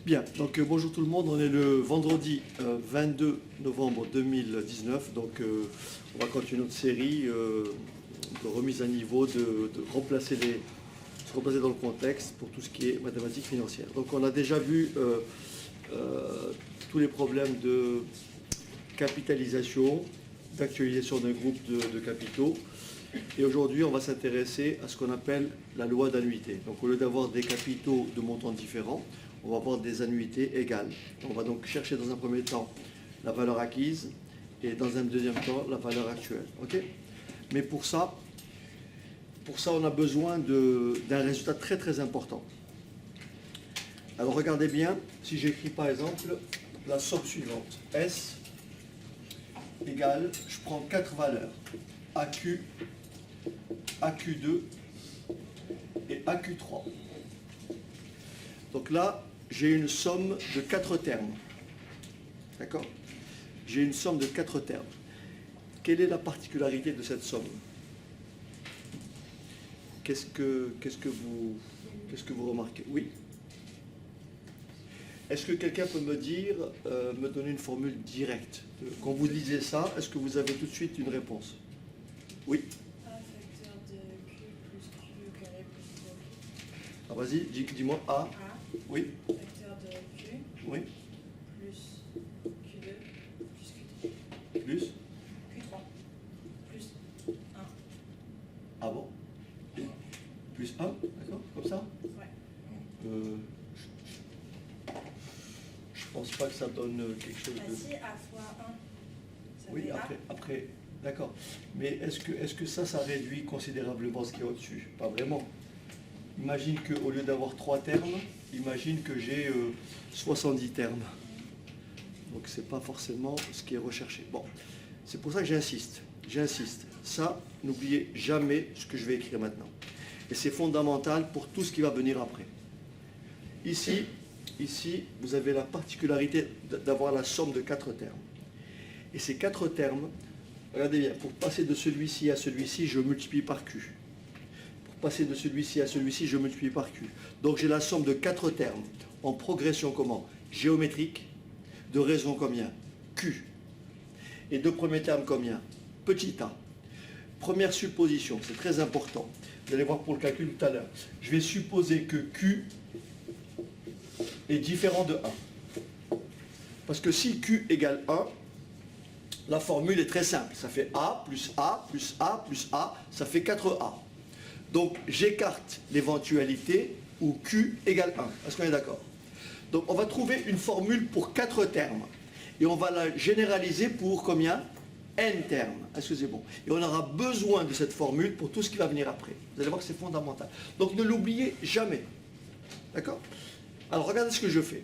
Bien, donc bonjour tout le monde, on est le vendredi 22 novembre 2019, donc on va continuer notre série de remise à niveau, de remplacer se replacer dans le contexte pour tout ce qui est mathématiques financières. Donc on a déjà vu tous les problèmes de capitalisation, d'actualisation d'un groupe de capitaux, et aujourd'hui on va s'intéresser à ce qu'on appelle la loi d'annuité. Donc au lieu d'avoir des capitaux de montants différents, on va avoir des annuités égales. On va donc chercher dans un premier temps la valeur acquise et dans un deuxième temps la valeur actuelle. Okay, mais pour ça, on a besoin d'un résultat très très important. Alors regardez bien, si j'écris par exemple la somme suivante, S égale, je prends 4 valeurs, AQ, AQ2 et AQ3. Donc là, j'ai une somme de 4 termes. D'accord? J'ai une somme de 4 termes. Quelle est la particularité de cette somme? Qu'est-ce que vous remarquez? Oui? Est-ce que quelqu'un peut me dire, me donner une formule directe? Quand vous lisez ça, est-ce que vous avez tout de suite une réponse? Oui? A facteur de Q plus Q carré plus 3Q. Ah, vas-y, dis-moi A. A Oui? facteur de Q Oui? plus Q2 plus Q3. Plus? Q3 plus 1. Ah bon? Plus 1, d'accord? Comme ça? Ouais. Je pense pas que ça donne quelque chose Ah de... si, A fois 1. Ça Oui, fait A. après, d'accord. Mais est-ce que ça réduit considérablement ce qui est au-dessus? Pas vraiment. Imagine qu'au lieu d'avoir 3 termes, imagine que j'ai 70 termes. Donc c'est pas forcément ce qui est recherché. Bon, c'est pour ça que j'insiste. Ça, n'oubliez jamais ce que je vais écrire maintenant. Et c'est fondamental pour tout ce qui va venir après. Ici, vous avez la particularité d'avoir la somme de 4 termes. Et ces 4 termes, regardez bien, pour passer de celui-ci à celui-ci, je multiplie par Q. Pour passer de celui-ci à celui-ci, je multiplie par Q. Donc j'ai la somme de 4 termes en progression comment? Géométrique, de raison combien? Q. Et de premier terme combien? Petit a. Première supposition, c'est très important. Vous allez voir pour le calcul tout à l'heure. Je vais supposer que Q est différent de 1. Parce que si Q égale 1, la formule est très simple. Ça fait A plus A plus A plus A, ça fait 4A. Donc j'écarte l'éventualité où Q égale 1. Est-ce qu'on est d'accord? Donc on va trouver une formule pour 4 termes. Et on va la généraliser pour combien? N termes. Est-ce que c'est bon? Et on aura besoin de cette formule pour tout ce qui va venir après. Vous allez voir que c'est fondamental. Donc ne l'oubliez jamais. D'accord? Alors regardez ce que je fais.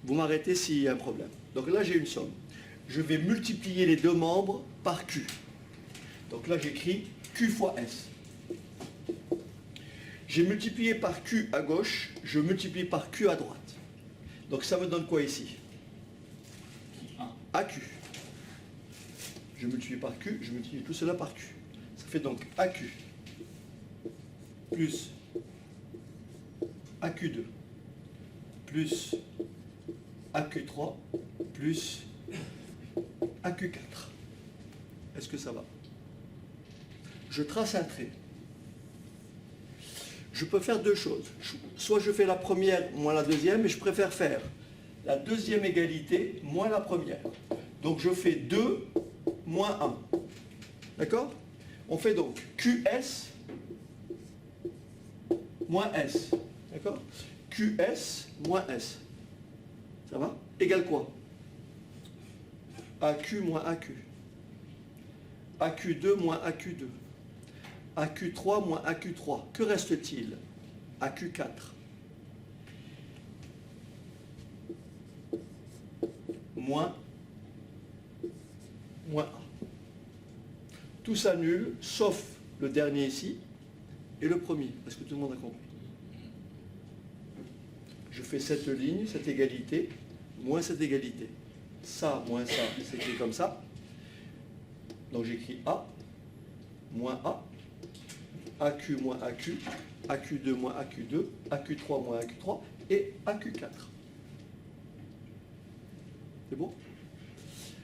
Vous m'arrêtez s'il y a un problème. Donc là j'ai une somme. Je vais multiplier les deux membres par Q. Donc là j'écris Q fois S. J'ai multiplié par Q à gauche, je multiplie par Q à droite. Donc ça me donne quoi ici? AQ. Je multiplie par Q, je multiplie tout cela par Q. Ça fait donc AQ plus AQ2 plus AQ3 plus AQ4. Est-ce que ça va? Je trace un trait. Je peux faire deux choses. Soit je fais la première moins la deuxième, mais je préfère faire la deuxième égalité moins la première. Donc je fais 2 moins 1. D'accord? On fait donc QS moins S. D'accord? QS moins S. Ça va? Égale quoi? AQ moins AQ. AQ2 moins AQ2. AQ3 moins AQ3. Que reste-t-il? AQ4. Moins A. Tout s'annule, sauf le dernier ici et le premier. Est-ce que tout le monde a compris? Je fais cette ligne, cette égalité, moins cette égalité. Ça, moins ça, c'est écrit comme ça. Donc j'écris A, moins A, AQ moins AQ, AQ2 moins AQ2, AQ3 moins AQ3 et AQ4. C'est bon?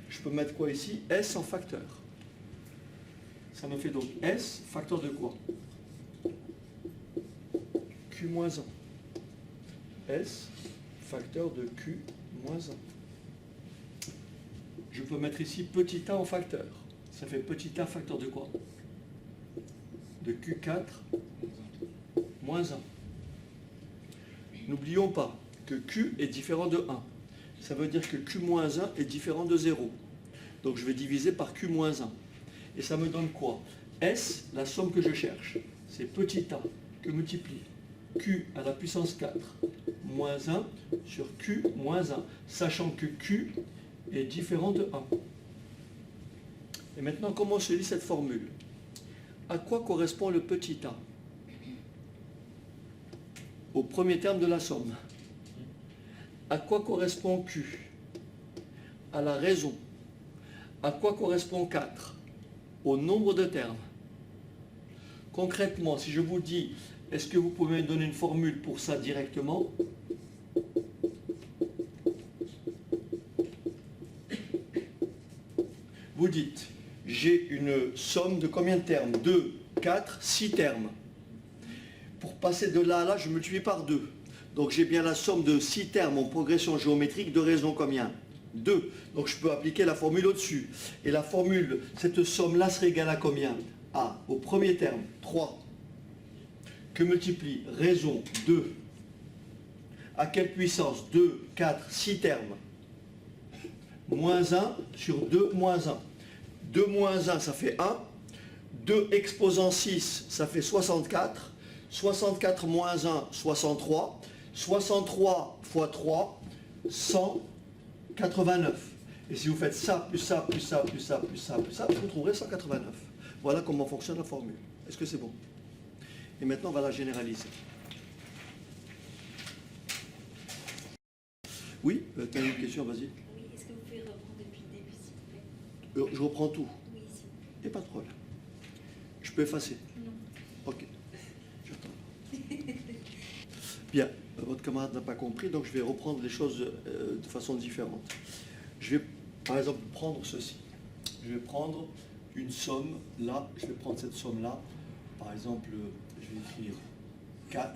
Je peux mettre quoi ici? S en facteur. Ça me fait donc S, facteur de quoi? Q moins 1. S, facteur de Q moins 1. Je peux mettre ici petit a en facteur. Ça fait petit a facteur de quoi? De Q4 moins 1. N'oublions pas que Q est différent de 1. Ça veut dire que Q moins 1 est différent de 0. Donc je vais diviser par Q moins 1. Et ça me donne quoi? S, la somme que je cherche, c'est petit a que multiplie Q à la puissance 4 moins 1 sur Q moins 1, sachant que Q est différent de 1. Et maintenant, comment se lit cette formule? À quoi correspond le petit a? Au premier terme de la somme. À quoi correspond Q? À la raison. À quoi correspond 4? Au nombre de termes. Concrètement, si je vous dis, est-ce que vous pouvez me donner une formule pour ça directement? Vous dites, j'ai une somme de combien de termes? 2, 4, 6 termes. Pour passer de là à là, je multiplie par 2. Donc j'ai bien la somme de 6 termes en progression géométrique de raison combien? 2. Donc je peux appliquer la formule au-dessus. Et la formule, cette somme-là serait égale à combien? A, au premier terme, 3. Que multiplie raison 2. À quelle puissance? 2, 4, 6 termes. Moins 1 sur 2 moins 1. 2 moins 1, ça fait 1. 2 exposant 6, ça fait 64. 64 moins 1, 63. 63 fois 3, 189. Et si vous faites ça, plus ça, plus ça, plus ça, plus ça, plus ça, vous trouverez 189. Voilà comment fonctionne la formule. Est-ce que c'est bon? Et maintenant, on va la généraliser. Oui, tu as une question, vas-y. Oui, est-ce que vous pouvez reprendre depuis le début, s'il vous plaît? Je reprends tout. Oui, s'il vous plaît. Il n'y a pas de problème. Je peux effacer? Non. Ok. J'attends. Bien, votre camarade n'a pas compris, donc je vais reprendre les choses de façon différente. Je vais, par exemple, prendre ceci. Je vais prendre une somme, là, je vais prendre cette somme-là. Par exemple, je vais écrire 4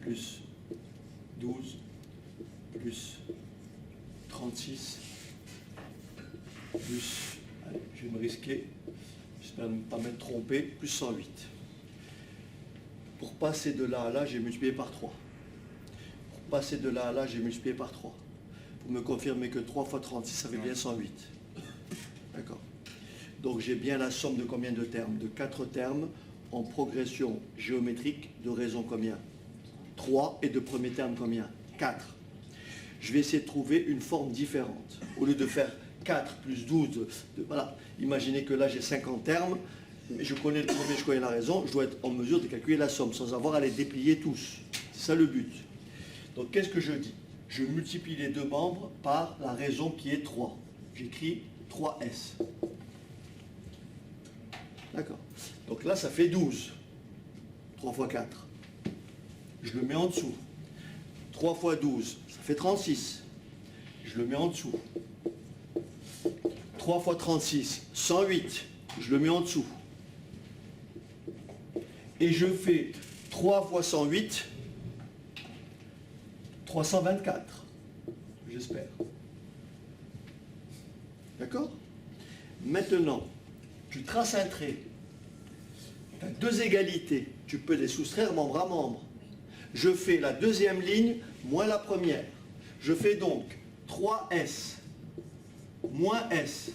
plus 12 plus 36 plus, allez, je vais me risquer, j'espère ne pas m'être trompé, plus 108. Pour passer de là à là, j'ai multiplié par 3. Pour passer de là à là, j'ai multiplié par 3. Pour me confirmer que 3 fois 36, ça fait bien 108. D'accord. Donc j'ai bien la somme de combien de termes? De 4 termes en progression géométrique de raison combien? 3 et de premier terme combien? 4. Je vais essayer de trouver une forme différente. Au lieu de faire 4 plus 12, voilà. Imaginez que là j'ai 50 termes, je connais le premier, je connais la raison, je dois être en mesure de calculer la somme sans avoir à les déplier tous. C'est ça le but. Donc qu'est-ce que je dis? Je multiplie les deux membres par la raison qui est 3. J'écris 3S. D'accord. Donc là, ça fait 12. 3 fois 4. Je le mets en dessous. 3 fois 12, ça fait 36. Je le mets en dessous. 3 fois 36, 108. Je le mets en dessous. Et je fais 3 fois 108, 324. J'espère. D'accord? Maintenant, tu traces un trait. Tu as deux égalités. Tu peux les soustraire membre à membre. Je fais la deuxième ligne moins la première. Je fais donc 3S moins S.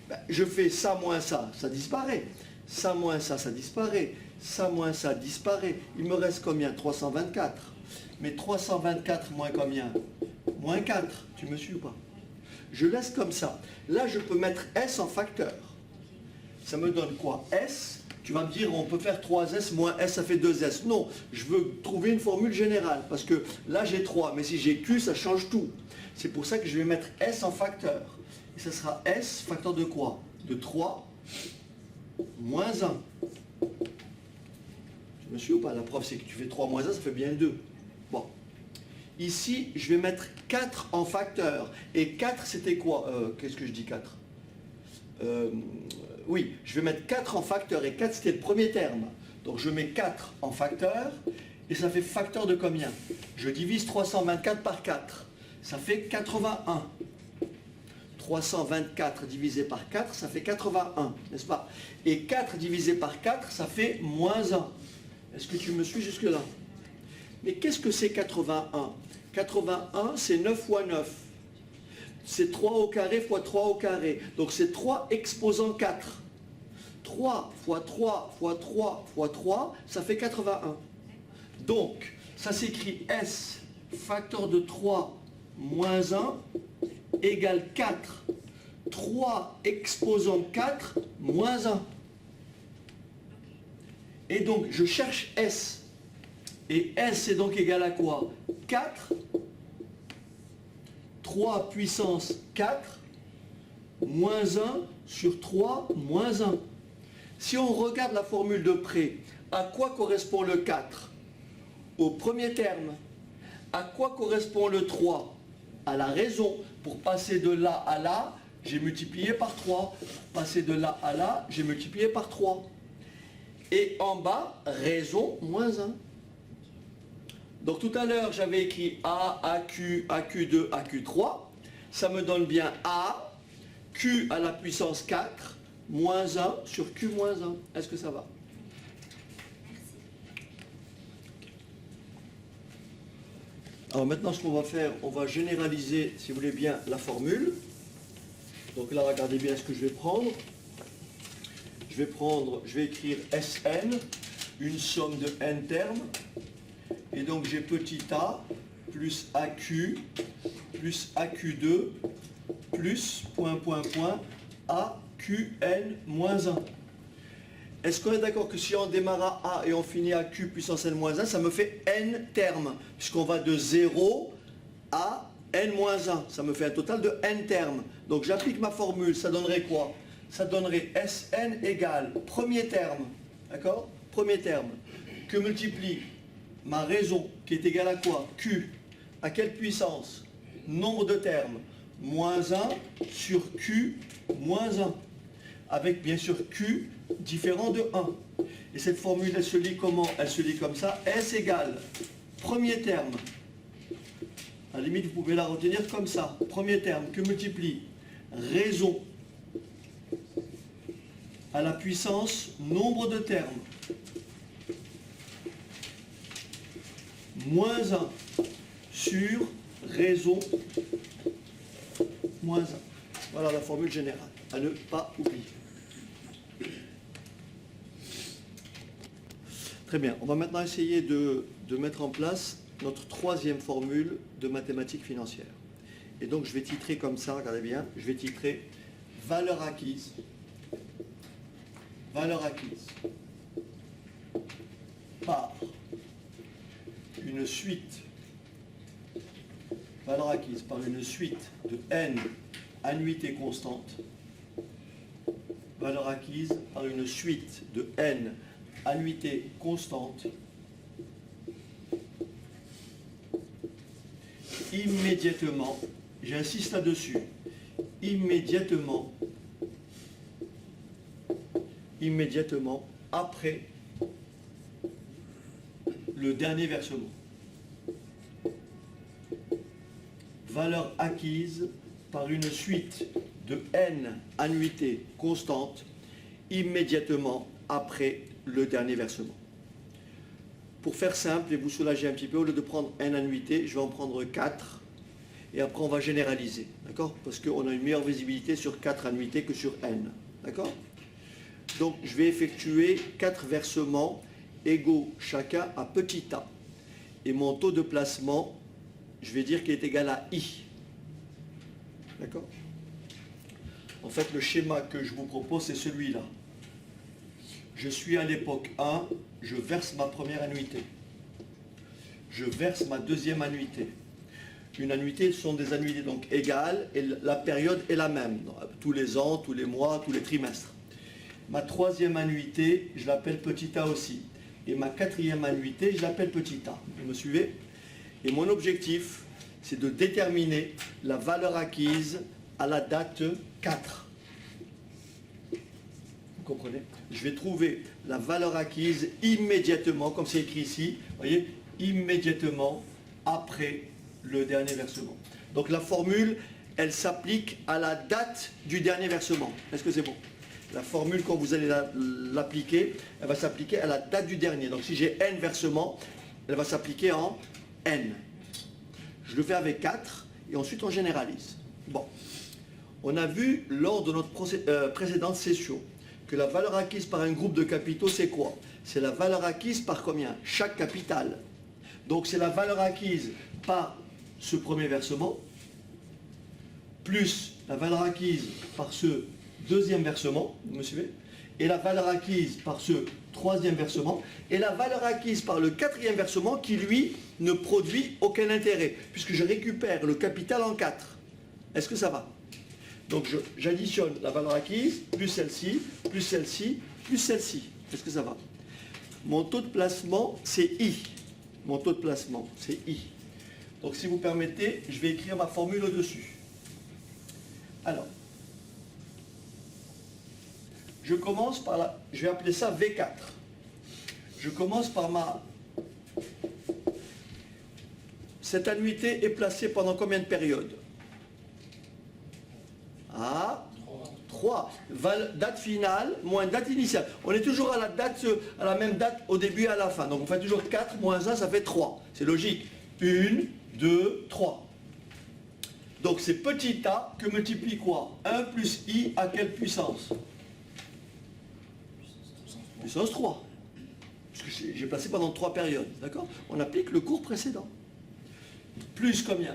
Ben, je fais ça moins ça disparaît. Ça moins ça disparaît. Ça moins ça disparaît. Il me reste combien? 324. Mais 324 moins combien? Moins 4. Tu me suis ou pas? Je laisse comme ça. Là, je peux mettre S en facteur. Ça me donne quoi? S. Tu vas me dire, on peut faire 3S moins S, ça fait 2S. Non, je veux trouver une formule générale, parce que là j'ai 3, mais si j'ai Q, ça change tout. C'est pour ça que je vais mettre S en facteur. Et ça sera S facteur de quoi? De 3 moins 1. Tu me suis ou pas? La preuve, c'est que tu fais 3 moins 1, ça fait bien 2. Bon. Ici, je vais mettre 4 en facteur. Et 4, c'était quoi? Qu'est-ce que je dis 4? Oui, je vais mettre 4 en facteur. Et 4, c'était le premier terme. Donc, je mets 4 en facteur. Et ça fait facteur de combien? Je divise 324 par 4. Ça fait 81. 324 divisé par 4, ça fait 81, n'est-ce pas? Et 4 divisé par 4, ça fait moins 1. Est-ce que tu me suis jusque-là? Mais qu'est-ce que c'est 81? 81, c'est 9 fois 9. C'est 3 au carré fois 3 au carré. Donc c'est 3 exposant 4. 3 fois 3 fois 3 fois 3, ça fait 81. Donc, ça s'écrit S facteur de 3 moins 1 égale 4. 3 exposant 4 moins 1. Et donc, je cherche S. Et S est donc égal à quoi? 4. 3 puissance 4 moins 1 sur 3 moins 1. Si on regarde la formule de près, à quoi correspond le 4? Au premier terme. À quoi correspond le 3? À la raison. Pour passer de là à là, j'ai multiplié par 3. Pour passer de là à là, j'ai multiplié par 3. Et en bas, raison moins 1. Donc tout à l'heure, j'avais écrit A, AQ, AQ2, AQ3. Ça me donne bien A, Q à la puissance 4, moins 1 sur Q moins 1. Est-ce que ça va? Alors maintenant, ce qu'on va faire, on va généraliser, si vous voulez bien, la formule. Donc là, regardez bien ce que je vais prendre. Je vais écrire Sn, une somme de n termes. Et donc j'ai petit a plus AQ plus AQ2 plus point point point AQN moins 1. Est-ce qu'on est d'accord que si on démarre à A et on finit à Q puissance n moins 1, ça me fait n termes, puisqu'on va de 0 à n moins 1. Ça me fait un total de n termes. Donc j'applique ma formule, ça donnerait quoi? Ça donnerait Sn égale premier terme, d'accord? Premier terme, que multiplie ma raison, qui est égale à quoi? Q. À quelle puissance? Nombre de termes. Moins 1 sur Q moins 1. Avec bien sûr Q différent de 1. Et cette formule, elle se lit comment? Elle se lit comme ça. S égale premier terme. À la limite, vous pouvez la retenir comme ça. Premier terme que multiplie raison à la puissance nombre de termes. Moins 1 sur raison moins 1. Voilà la formule générale, à ne pas oublier. Très bien, on va maintenant essayer de mettre en place notre troisième formule de mathématiques financières. Et donc je vais titrer comme ça, regardez bien, je vais titrer valeur acquise par une suite, valeur acquise par une suite de n annuités constantes, valeur acquise par une suite de n annuités constantes, immédiatement, j'insiste là-dessus, immédiatement après le dernier versement. Valeur acquise par une suite de n annuités constantes immédiatement après le dernier versement. Pour faire simple et vous soulager un petit peu, au lieu de prendre n annuités, je vais en prendre 4 et après on va généraliser, d'accord? Parce qu'on a une meilleure visibilité sur 4 annuités que sur n, d'accord? Donc je vais effectuer 4 versements égaux chacun à petit a. Et mon taux de placement, je vais dire qu'il est égal à I. D'accord? En fait, le schéma que je vous propose, c'est celui-là. Je suis à l'époque 1, je verse ma première annuité. Je verse ma deuxième annuité. Une annuité, ce sont des annuités donc égales et la période est la même, tous les ans, tous les mois, tous les trimestres. Ma troisième annuité, je l'appelle petit a aussi. Et ma quatrième annuité, je l'appelle petit a. Vous me suivez? Et mon objectif, c'est de déterminer la valeur acquise à la date 4. Vous comprenez? Je vais trouver la valeur acquise immédiatement, comme c'est écrit ici, vous voyez, immédiatement après le dernier versement. Donc la formule, elle s'applique à la date du dernier versement. Est-ce que c'est bon? La formule, quand vous allez l'appliquer, elle va s'appliquer à la date du dernier. Donc si j'ai n versements, elle va s'appliquer en n. Je le fais avec 4 et ensuite on généralise. Bon, on a vu lors de notre précédente session que la valeur acquise par un groupe de capitaux, c'est quoi? C'est la valeur acquise par combien? Chaque capital. Donc c'est la valeur acquise par ce premier versement, plus la valeur acquise par ce deuxième versement, vous me suivez? Et la valeur acquise par ce troisième versement, et la valeur acquise par le quatrième versement qui, lui, ne produit aucun intérêt, puisque je récupère le capital en 4. Est-ce que ça va? Donc j'additionne la valeur acquise, plus celle-ci, plus celle-ci, plus celle-ci. Est-ce que ça va? Mon taux de placement, c'est I. Mon taux de placement, c'est I. Donc si vous permettez, je vais écrire ma formule au-dessus. Alors, je commence par la... Je vais appeler ça V4. Je commence par ma... Cette annuité est placée pendant combien de périodes? Ah, 3. Date finale moins date initiale. On est toujours à la même date au début et à la fin. Donc on fait toujours 4 moins 1, ça fait 3. C'est logique. 1, 2, 3. Donc c'est petit a que multiplie quoi? 1 plus i à quelle puissance? Puissance 3. Parce que j'ai placé pendant 3 périodes. D'accord? On applique le cours précédent. Plus combien?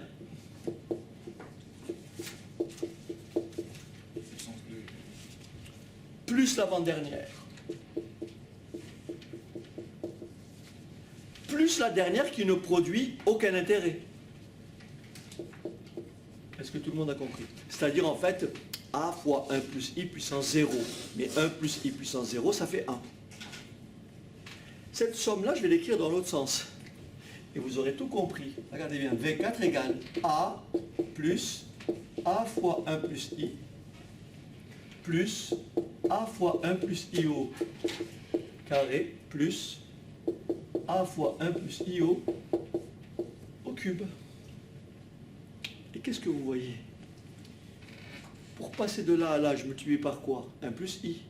Plus l'avant-dernière. Plus la dernière qui ne produit aucun intérêt. Est-ce que tout le monde a compris? C'est-à-dire en fait, a fois 1 plus i puissance 0. Mais 1 plus i puissance 0, ça fait 1. Cette somme-là, je vais l'écrire dans l'autre sens. Et vous aurez tout compris. Regardez bien, V4 égale a plus a fois 1 plus i plus a fois 1 plus i au carré plus a fois 1 plus i au cube. Et qu'est-ce que vous voyez? Pour passer de là à là, je multiplie par quoi? 1 plus i.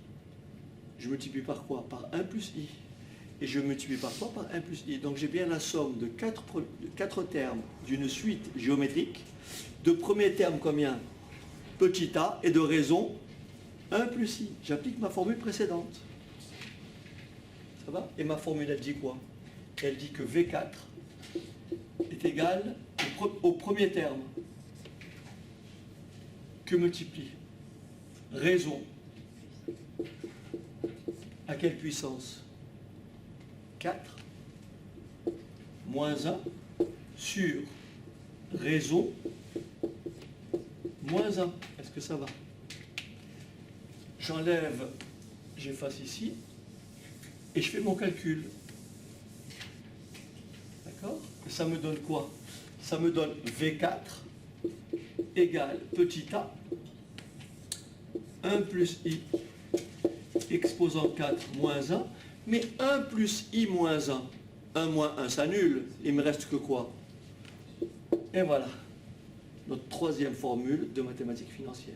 Je multiplie par quoi? Par 1 plus i. Et je multiplie par quoi? Par 1 plus i. Donc j'ai bien la somme de 4 termes d'une suite géométrique. De premier terme combien? Petit a, et de raison 1 plus i. J'applique ma formule précédente. Ça va? Et ma formule, elle dit quoi? Elle dit que V4 est égal au premier terme. Que multiplie raison à quelle puissance? 4 moins 1 sur raison moins 1. Est-ce que ça va? J'enlève, j'efface ici, et je fais mon calcul. D'accord? Et ça me donne quoi? Ça me donne V4 égale petit a, 1 plus i exposant 4 moins 1, mais 1 plus i moins 1, 1 moins 1 s'annule, il me reste que quoi? Et voilà, notre troisième formule de mathématiques financières.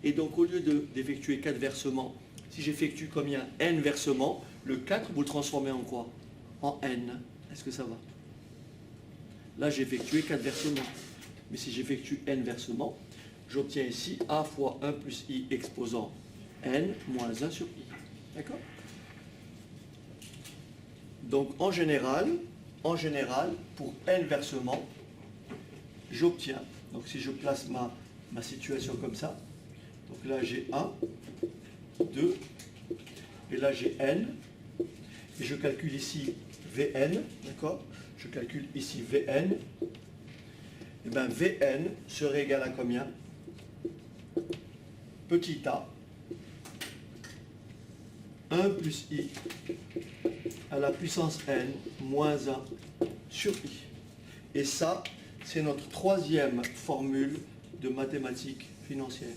Et donc au lieu d'effectuer 4 versements, si j'effectue combien? N versements, le 4 vous le transformez en quoi? En n. Est-ce que ça va? Là j'ai effectué 4 versements. Mais si j'effectue n versements, j'obtiens ici a fois 1 plus i exposant n moins 1 sur i. D'accord? Donc en général, pour n versements, j'obtiens, donc si je place ma situation comme ça, donc là j'ai 1, 2, et là j'ai n, et je calcule ici Vn, d'accord? Je calcule ici Vn, eh bien Vn serait égal à combien? Petit a, 1 plus i à la puissance n moins 1 sur i. Et ça, c'est notre troisième formule de mathématiques financières.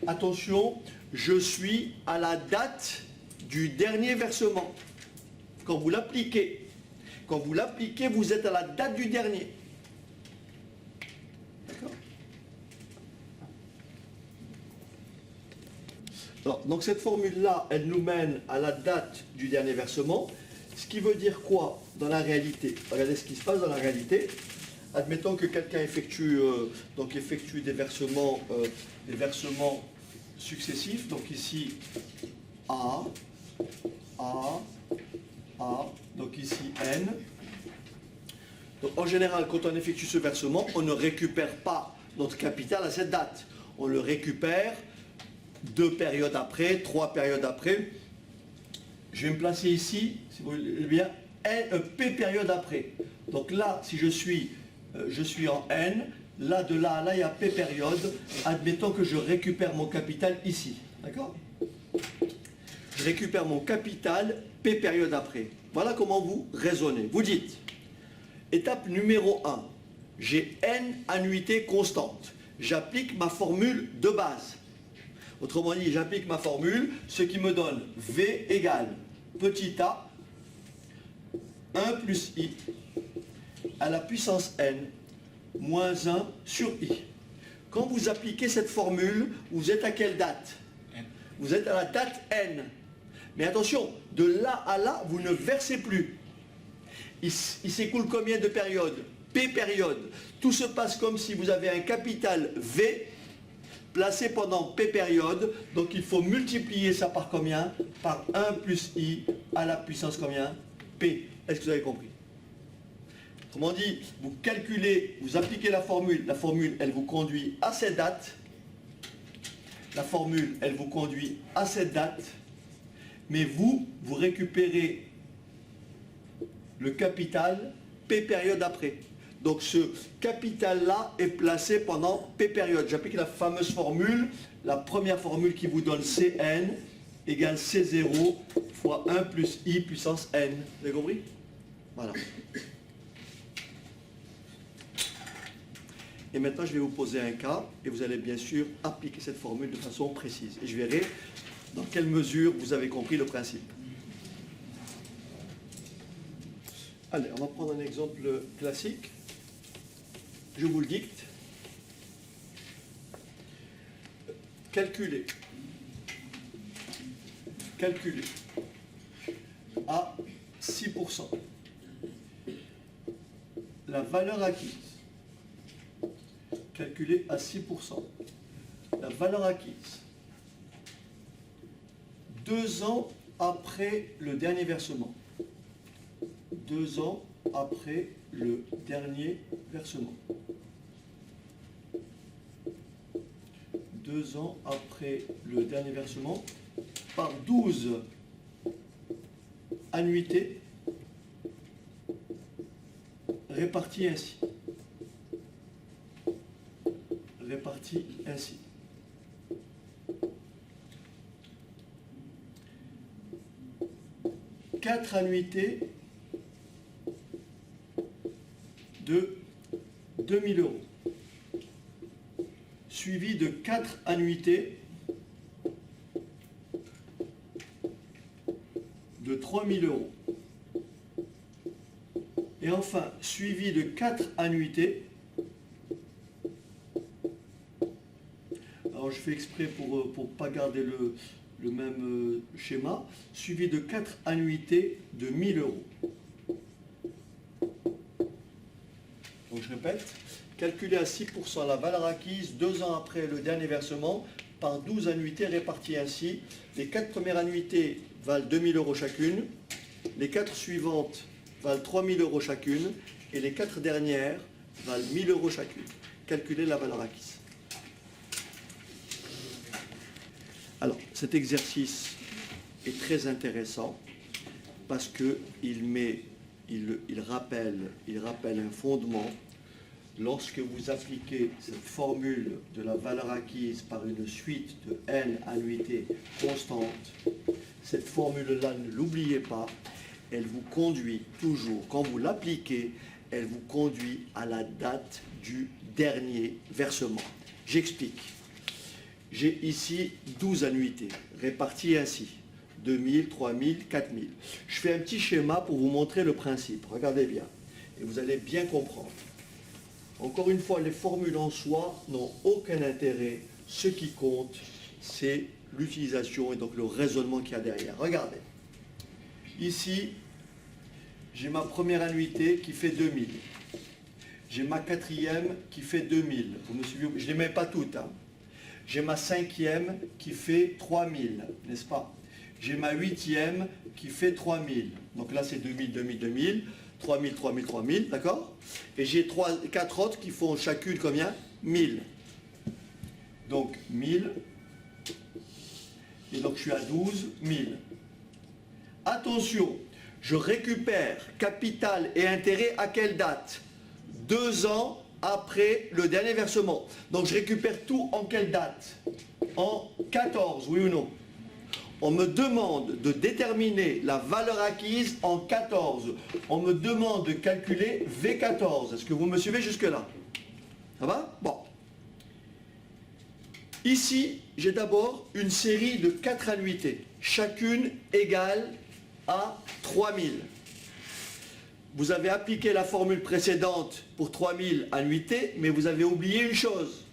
Attention, je suis à la date du dernier versement. Quand vous l'appliquez, vous êtes à la date du dernier. D'accord? Alors, donc cette formule-là, elle nous mène à la date du dernier versement, ce qui veut dire quoi dans la réalité? Regardez ce qui se passe dans la réalité. Admettons que quelqu'un effectue des versements successifs. Donc ici, A, donc ici N. Donc en général, quand on effectue ce versement, on ne récupère pas notre capital à cette date. On le récupère 2 périodes après, 3 périodes après. Je vais me placer ici, si vous voulez bien, P périodes après. Donc là, si je suis en N, là de là à là, il y a P périodes. Admettons que je récupère mon capital ici. D'accord? Je récupère mon capital P périodes après. Voilà comment vous raisonnez. Vous dites, étape numéro 1, j'ai N annuités constantes. J'applique ma formule de base. Autrement dit, j'applique ma formule, ce qui me donne V égale petit a, 1 plus i, à la puissance n, moins 1 sur i. Quand vous appliquez cette formule, vous êtes à quelle date? Vous êtes à la date n. Mais attention, de là à là, vous ne versez plus. Il s'écoule combien de périodes? P périodes. Tout se passe comme si vous avez un capital V placé pendant P périodes. Donc il faut multiplier ça par combien? Par 1 plus i à la puissance combien? P. Est-ce que vous avez compris? Autrement dit, vous calculez, vous appliquez la formule, elle vous conduit à cette date, la formule, elle vous conduit à cette date, mais vous récupérez le capital P période après. Donc ce capital-là est placé pendant P période. J'applique la fameuse formule, la première formule qui vous donne Cn égale C0 fois 1 plus I puissance n. Vous avez compris? Voilà. Et maintenant, je vais vous poser un cas et vous allez bien sûr appliquer cette formule de façon précise. Et je verrai dans quelle mesure vous avez compris le principe. Allez, on va prendre un exemple classique. Je vous le dicte. Calculez à 6% la valeur acquise. Calculée à 6%. La valeur acquise 2 ans après le dernier versement. 2 ans après le dernier versement. 2 ans après le dernier versement par 12 annuités réparties ainsi. 4 annuités de 2 000 €, suivi de 4 annuités de 3 000 €. Et enfin, suivi de 4 annuités, alors je fais exprès pour ne pas garder le même schéma, suivi de 4 annuités de 1 000 €. Donc je répète, calculer à 6% la valeur acquise 2 ans après le dernier versement par 12 annuités réparties ainsi. Les 4 premières annuités valent 2 000 € chacune, les 4 suivantes valent 3 000 € chacune et les 4 dernières valent 1 000 € chacune. Calculer la valeur acquise. Alors, cet exercice est très intéressant parce qu'il rappelle un fondement lorsque vous appliquez cette formule de la valeur acquise par une suite de n annuités constantes, cette formule-là, ne l'oubliez pas, elle vous conduit toujours, quand vous l'appliquez, elle vous conduit à la date du dernier versement. J'explique. J'ai ici 12 annuités, réparties ainsi. 2000, 3000, 4000. Je fais un petit schéma pour vous montrer le principe. Regardez bien. Et vous allez bien comprendre. Encore une fois, les formules en soi n'ont aucun intérêt. Ce qui compte, c'est l'utilisation et donc le raisonnement qu'il y a derrière. Regardez. Ici, j'ai ma première annuité qui fait 2000. J'ai ma quatrième qui fait 2000. Vous me suivez? Je ne les mets pas toutes. Hein. J'ai ma cinquième qui fait 3000, n'est-ce pas? J'ai ma huitième qui fait 3000. Donc là, c'est 2000, 2000, 2000. 3000, 3000, 3000, d'accord? Et j'ai 4 autres qui font chacune combien? 1000. Donc 1000. Et donc je suis à 12 000. Attention, je récupère capital et intérêt à quelle date? 2 ans après le dernier versement. Donc je récupère tout en quelle date? En 14, oui ou non? On me demande de déterminer la valeur acquise en 14. On me demande de calculer V14. Est-ce que vous me suivez jusque-là? Ça va? Bon. Ici, j'ai d'abord une série de 4 annuités, chacune égale à 3000. Vous avez appliqué la formule précédente pour 3000 annuités, mais vous avez oublié une chose.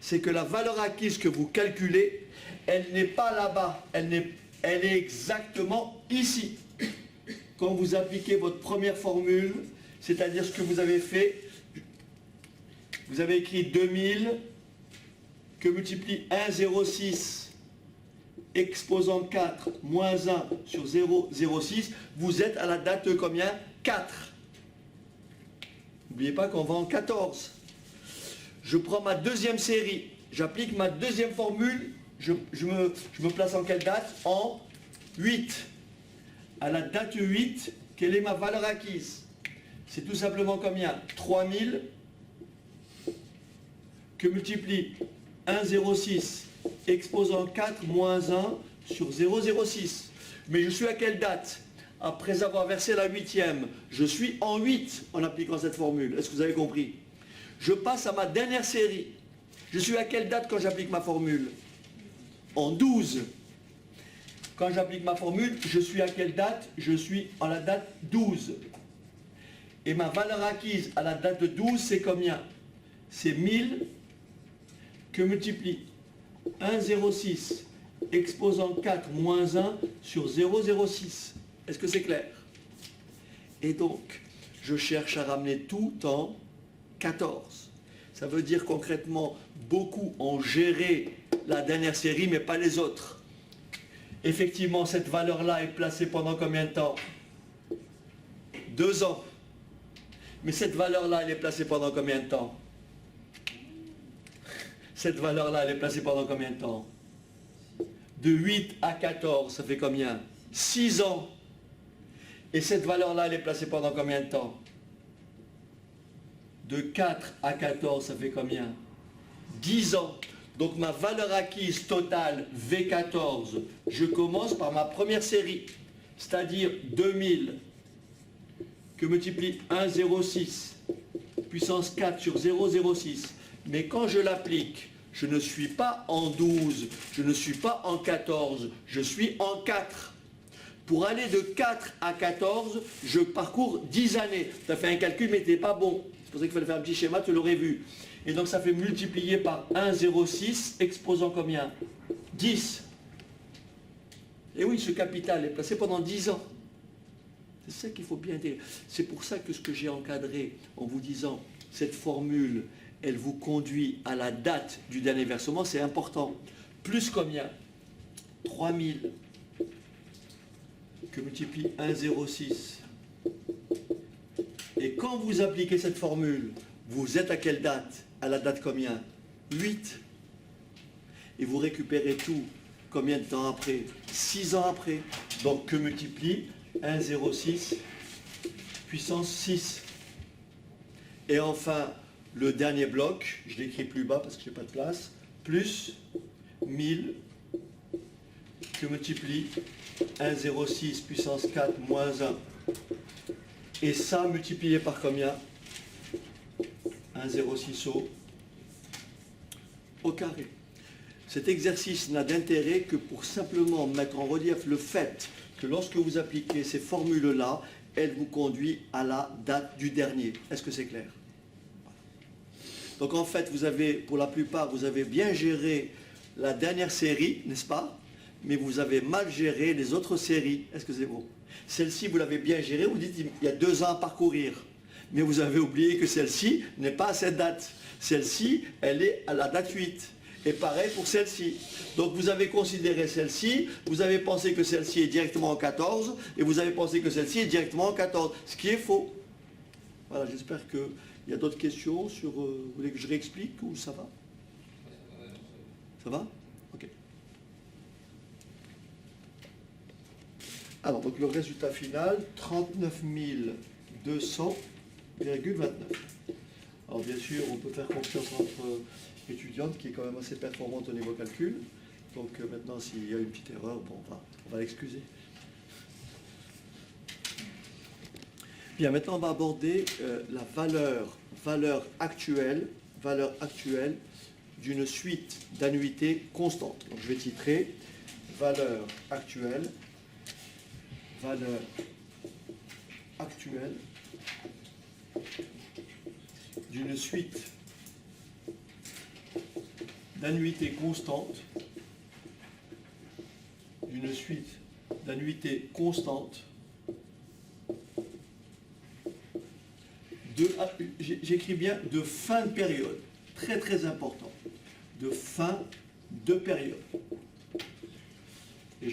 C'est que la valeur acquise que vous calculez, elle n'est pas là-bas, elle est exactement ici. Quand vous appliquez votre première formule, c'est-à-dire ce que vous avez fait, vous avez écrit 2000 que multiplie 1,06 exposant 4 moins 1 sur 0,06, vous êtes à la date de combien? 4. N'oubliez pas qu'on va en 14. Je prends ma deuxième série, j'applique ma deuxième formule, je me place en quelle date? En 8. À la date 8, quelle est ma valeur acquise? C'est tout simplement combien? 3000 que multiplie 1,06 exposant 4 moins 1 sur 0,06. Mais je suis à quelle date? Après avoir versé la huitième, je suis en 8 en appliquant cette formule. Est-ce que vous avez compris? Je passe à ma dernière série. Je suis à quelle date quand j'applique ma formule? En 12. Quand j'applique ma formule, je suis à quelle date? Je suis en la date 12. Et ma valeur acquise à la date de 12, c'est combien? C'est 1000 que multiplie 1,06 exposant 4 moins 1 sur 0,06. Est-ce que c'est clair? Et donc, je cherche à ramener tout en 14. Ça veut dire concrètement, beaucoup ont géré la dernière série, mais pas les autres. Effectivement, cette valeur-là est placée pendant combien de temps? 2 ans. Mais cette valeur-là, elle est placée pendant combien de temps? Cette valeur-là, elle est placée pendant combien de temps? De 8 à 14, ça fait combien? 6 ans. Et cette valeur-là, elle est placée pendant combien de temps? De 4 à 14, ça fait combien? 10 ans. Donc ma valeur acquise totale V14, je commence par ma première série, c'est-à-dire 2000 que multiplie 1,06 puissance 4 sur 0,06. Mais quand je l'applique, je ne suis pas en 12, je ne suis pas en 14, je suis en 4. Pour aller de 4 à 14, je parcours 10 années. Tu as fait un calcul, mais tu n'es pas bon. C'est pour ça qu'il fallait faire un petit schéma, tu l'aurais vu. Et donc ça fait multiplier par 1,06, exposant combien? 10. Et oui, ce capital est placé pendant 10 ans. C'est ça qu'il faut bien dire. C'est pour ça que ce que j'ai encadré en vous disant, cette formule, elle vous conduit à la date du dernier versement, c'est important. Plus combien? 3000 que multiplie 1,06. Et quand vous appliquez cette formule, vous êtes à quelle date? À la date combien? 8. Et vous récupérez tout combien de temps après? 6 ans après. Donc que multiplie 1,06 puissance 6. Et enfin, le dernier bloc, je l'écris plus bas parce que je n'ai pas de place, plus 1000 que multiplie 1,06 puissance 4 moins 1. Et ça multiplié par combien? 1,06 au carré. Cet exercice n'a d'intérêt que pour simplement mettre en relief le fait que lorsque vous appliquez ces formules-là, elles vous conduisent à la date du dernier. Est-ce que c'est clair? Donc en fait, vous avez, pour la plupart, vous avez bien géré la dernière série, n'est-ce pas? Mais vous avez mal géré les autres séries. Est-ce que c'est bon? Celle-ci, vous l'avez bien gérée, vous dites il y a 2 ans à parcourir. Mais vous avez oublié que celle-ci n'est pas à cette date. Celle-ci, elle est à la date 8. Et pareil pour celle-ci. Donc vous avez considéré celle-ci, vous avez pensé que celle-ci est directement en 14, et vous avez pensé que celle-ci est directement en 14, ce qui est faux. Voilà, j'espère qu'il y a d'autres questions sur... vous voulez que je réexplique ou ça va? Ça va? Ok. Alors, donc le résultat final, 39 200,29. Alors bien sûr, on peut faire confiance à notre étudiante qui est quand même assez performante au niveau calcul. Donc maintenant, s'il y a une petite erreur, bon, on va l'excuser. Bien, maintenant on va aborder la valeur actuelle d'une suite d'annuités constantes. Donc je vais titrer valeur actuelle d'une suite d'annuités constantes j'écris bien de fin de période, très très important, de fin de période. Et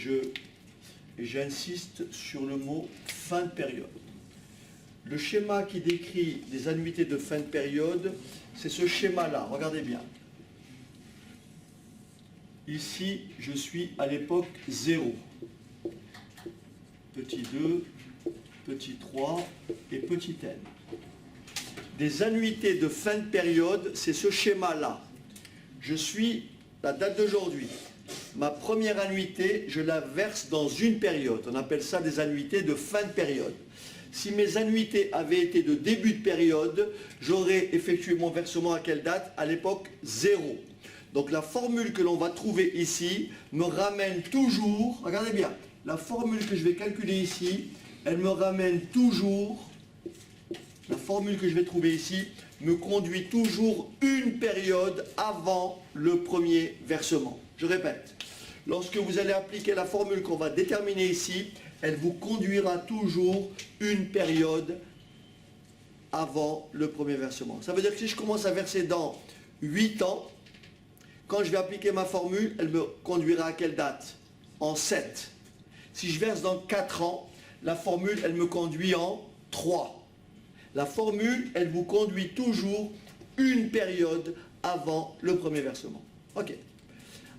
j'insiste sur le mot fin de période. Le schéma qui décrit les annuités de fin de période, c'est ce schéma-là, regardez bien. Ici, je suis à l'époque 0. Petit 2, petit 3 et petit n. Des annuités de fin de période, c'est ce schéma-là. Je suis la date d'aujourd'hui. Ma première annuité, je la verse dans une période. On appelle ça des annuités de fin de période. Si mes annuités avaient été de début de période, j'aurais effectué mon versement à quelle date? À l'époque 0. Donc la formule que l'on va trouver ici me ramène toujours, regardez bien, la formule que je vais calculer ici, elle me ramène toujours, la formule que je vais trouver ici, me conduit toujours une période avant le premier versement. Je répète, lorsque vous allez appliquer la formule qu'on va déterminer ici, elle vous conduira toujours une période avant le premier versement. Ça veut dire que si je commence à verser dans 8 ans, quand je vais appliquer ma formule, elle me conduira à quelle date? En 7. Si je verse dans 4 ans, la formule, elle me conduit en 3. La formule, elle vous conduit toujours une période avant le premier versement. Ok.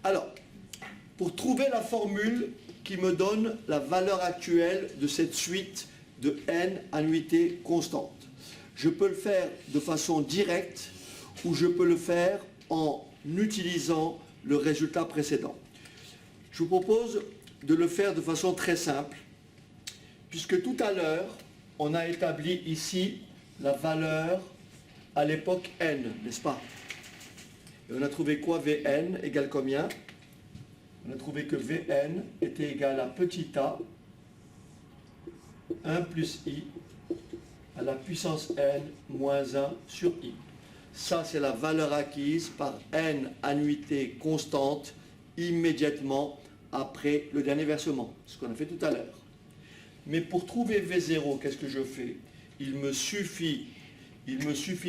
Alors, pour trouver la formule qui me donne la valeur actuelle de cette suite de n annuités constantes, je peux le faire de façon directe ou je peux le faire en utilisant le résultat précédent. Je vous propose de le faire de façon très simple, puisque tout à l'heure, on a établi ici la valeur à l'époque n, n'est-ce pas? Et on a trouvé quoi? Vn égale combien? On a trouvé que Vn était égal à petit a, 1 plus i, à la puissance n moins 1 sur i. Ça, c'est la valeur acquise par n annuités constantes immédiatement après le dernier versement, ce qu'on a fait tout à l'heure. Mais pour trouver V0, qu'est-ce que je fais? Il me suffit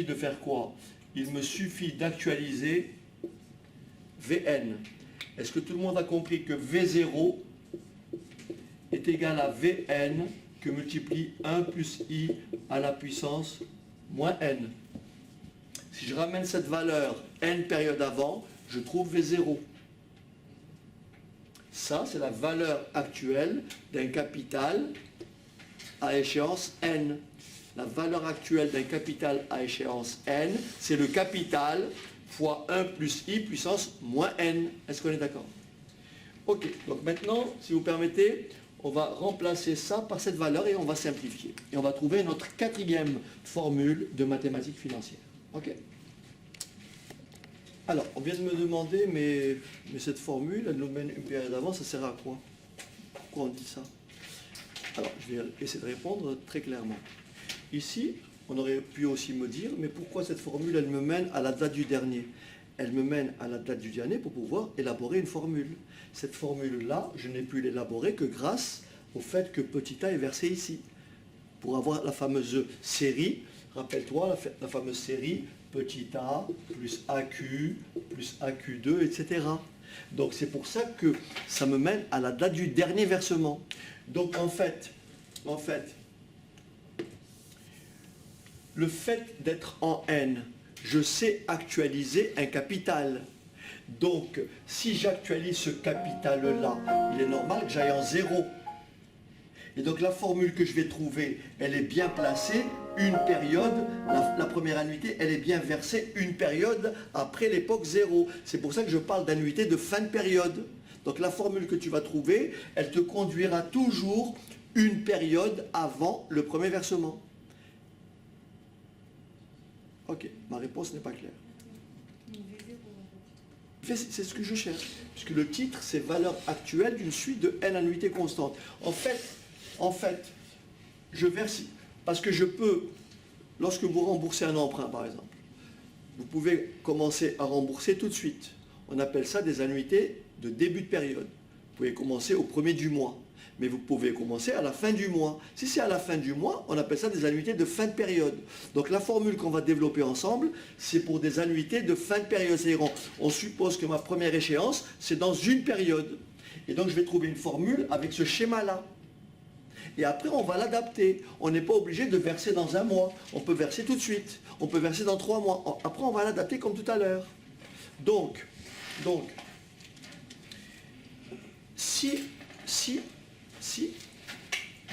de faire quoi? Il me suffit d'actualiser Vn. Est-ce que tout le monde a compris que V0 est égal à Vn que multiplie 1 plus i à la puissance moins n? Si je ramène cette valeur n période avant, je trouve V0. Ça, c'est la valeur actuelle d'un capital à échéance n. La valeur actuelle d'un capital à échéance n, c'est le capital fois 1 plus i puissance moins n. Est-ce qu'on est d'accord? Ok, donc maintenant, si vous permettez, on va remplacer ça par cette valeur et on va simplifier. Et on va trouver notre quatrième formule de mathématiques financières. Ok? Alors, on vient de me demander, mais cette formule, elle nous mène une période avant, ça sert à quoi? Pourquoi on dit ça? Alors, je vais essayer de répondre très clairement. Ici, on aurait pu aussi me dire, mais pourquoi cette formule, elle me mène à la date du dernier? Elle me mène à la date du dernier pour pouvoir élaborer une formule. Cette formule-là, je n'ai pu l'élaborer que grâce au fait que petit a est versé ici. Pour avoir la fameuse série, rappelle-toi, la fameuse série petit a plus AQ plus AQ2, etc. Donc c'est pour ça que ça me mène à la date du dernier versement. Donc en fait, le fait d'être en N, je sais actualiser un capital. Donc, si j'actualise ce capital-là, il est normal que j'aille en 0. Et donc, la formule que je vais trouver, elle est bien placée, une période, la première annuité, elle est bien versée une période après l'époque 0. C'est pour ça que je parle d'annuité de fin de période. Donc, la formule que tu vas trouver, elle te conduira toujours une période avant le premier versement. Ok, ma réponse n'est pas claire. C'est ce que je cherche, puisque le titre, c'est valeur actuelle d'une suite de n annuités constantes. En fait, je verse, parce que je peux, lorsque vous remboursez un emprunt, par exemple, vous pouvez commencer à rembourser tout de suite. On appelle ça des annuités de début de période. Vous pouvez commencer au premier du mois, mais vous pouvez commencer à la fin du mois. Si c'est à la fin du mois, on appelle ça des annuités de fin de période. Donc la formule qu'on va développer ensemble, c'est pour des annuités de fin de période. C'est-à-dire, on suppose que ma première échéance, c'est dans une période. Et donc je vais trouver une formule avec ce schéma-là. Et après, on va l'adapter. On n'est pas obligé de verser dans un mois. On peut verser tout de suite. On peut verser dans 3 mois. Après, on va l'adapter comme tout à l'heure. Donc, si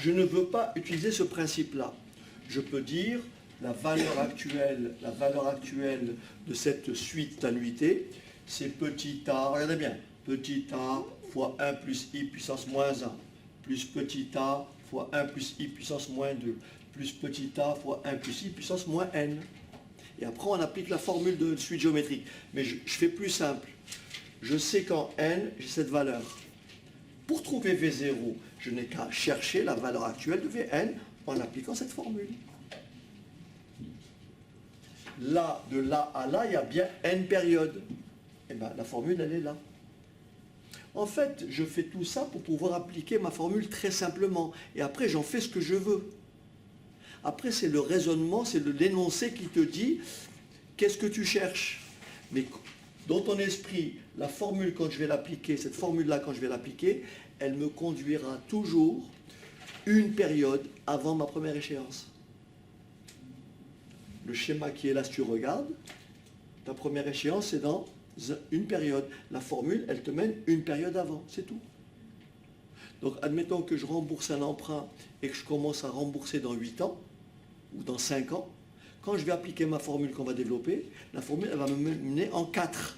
je ne veux pas utiliser ce principe-là, je peux dire la valeur actuelle de cette suite d'annuités, c'est petit a, regardez bien, petit a fois 1 plus i puissance moins 1, plus petit a fois 1 plus i puissance moins 2, plus petit a fois 1 plus i puissance moins n. Et après, on applique la formule de suite géométrique. Mais je fais plus simple. Je sais qu'en n, j'ai cette valeur. Pour trouver V0, je n'ai qu'à chercher la valeur actuelle de Vn en appliquant cette formule. Là, de là à là, il y a bien n périodes. Et bien, la formule, elle est là. En fait, je fais tout ça pour pouvoir appliquer ma formule très simplement. Et après, j'en fais ce que je veux. Après, c'est le raisonnement, c'est l'énoncé qui te dit qu'est-ce que tu cherches. Mais dans ton esprit, la formule, quand je vais l'appliquer, cette formule-là, quand je vais l'appliquer, elle me conduira toujours une période avant ma première échéance. Le schéma qui est là, si tu regardes, ta première échéance, c'est dans une période. La formule, elle te mène une période avant, c'est tout. Donc, admettons que je rembourse un emprunt et que je commence à rembourser dans 8 ans, ou dans 5 ans, quand je vais appliquer ma formule qu'on va développer, la formule, elle va me mener en 4.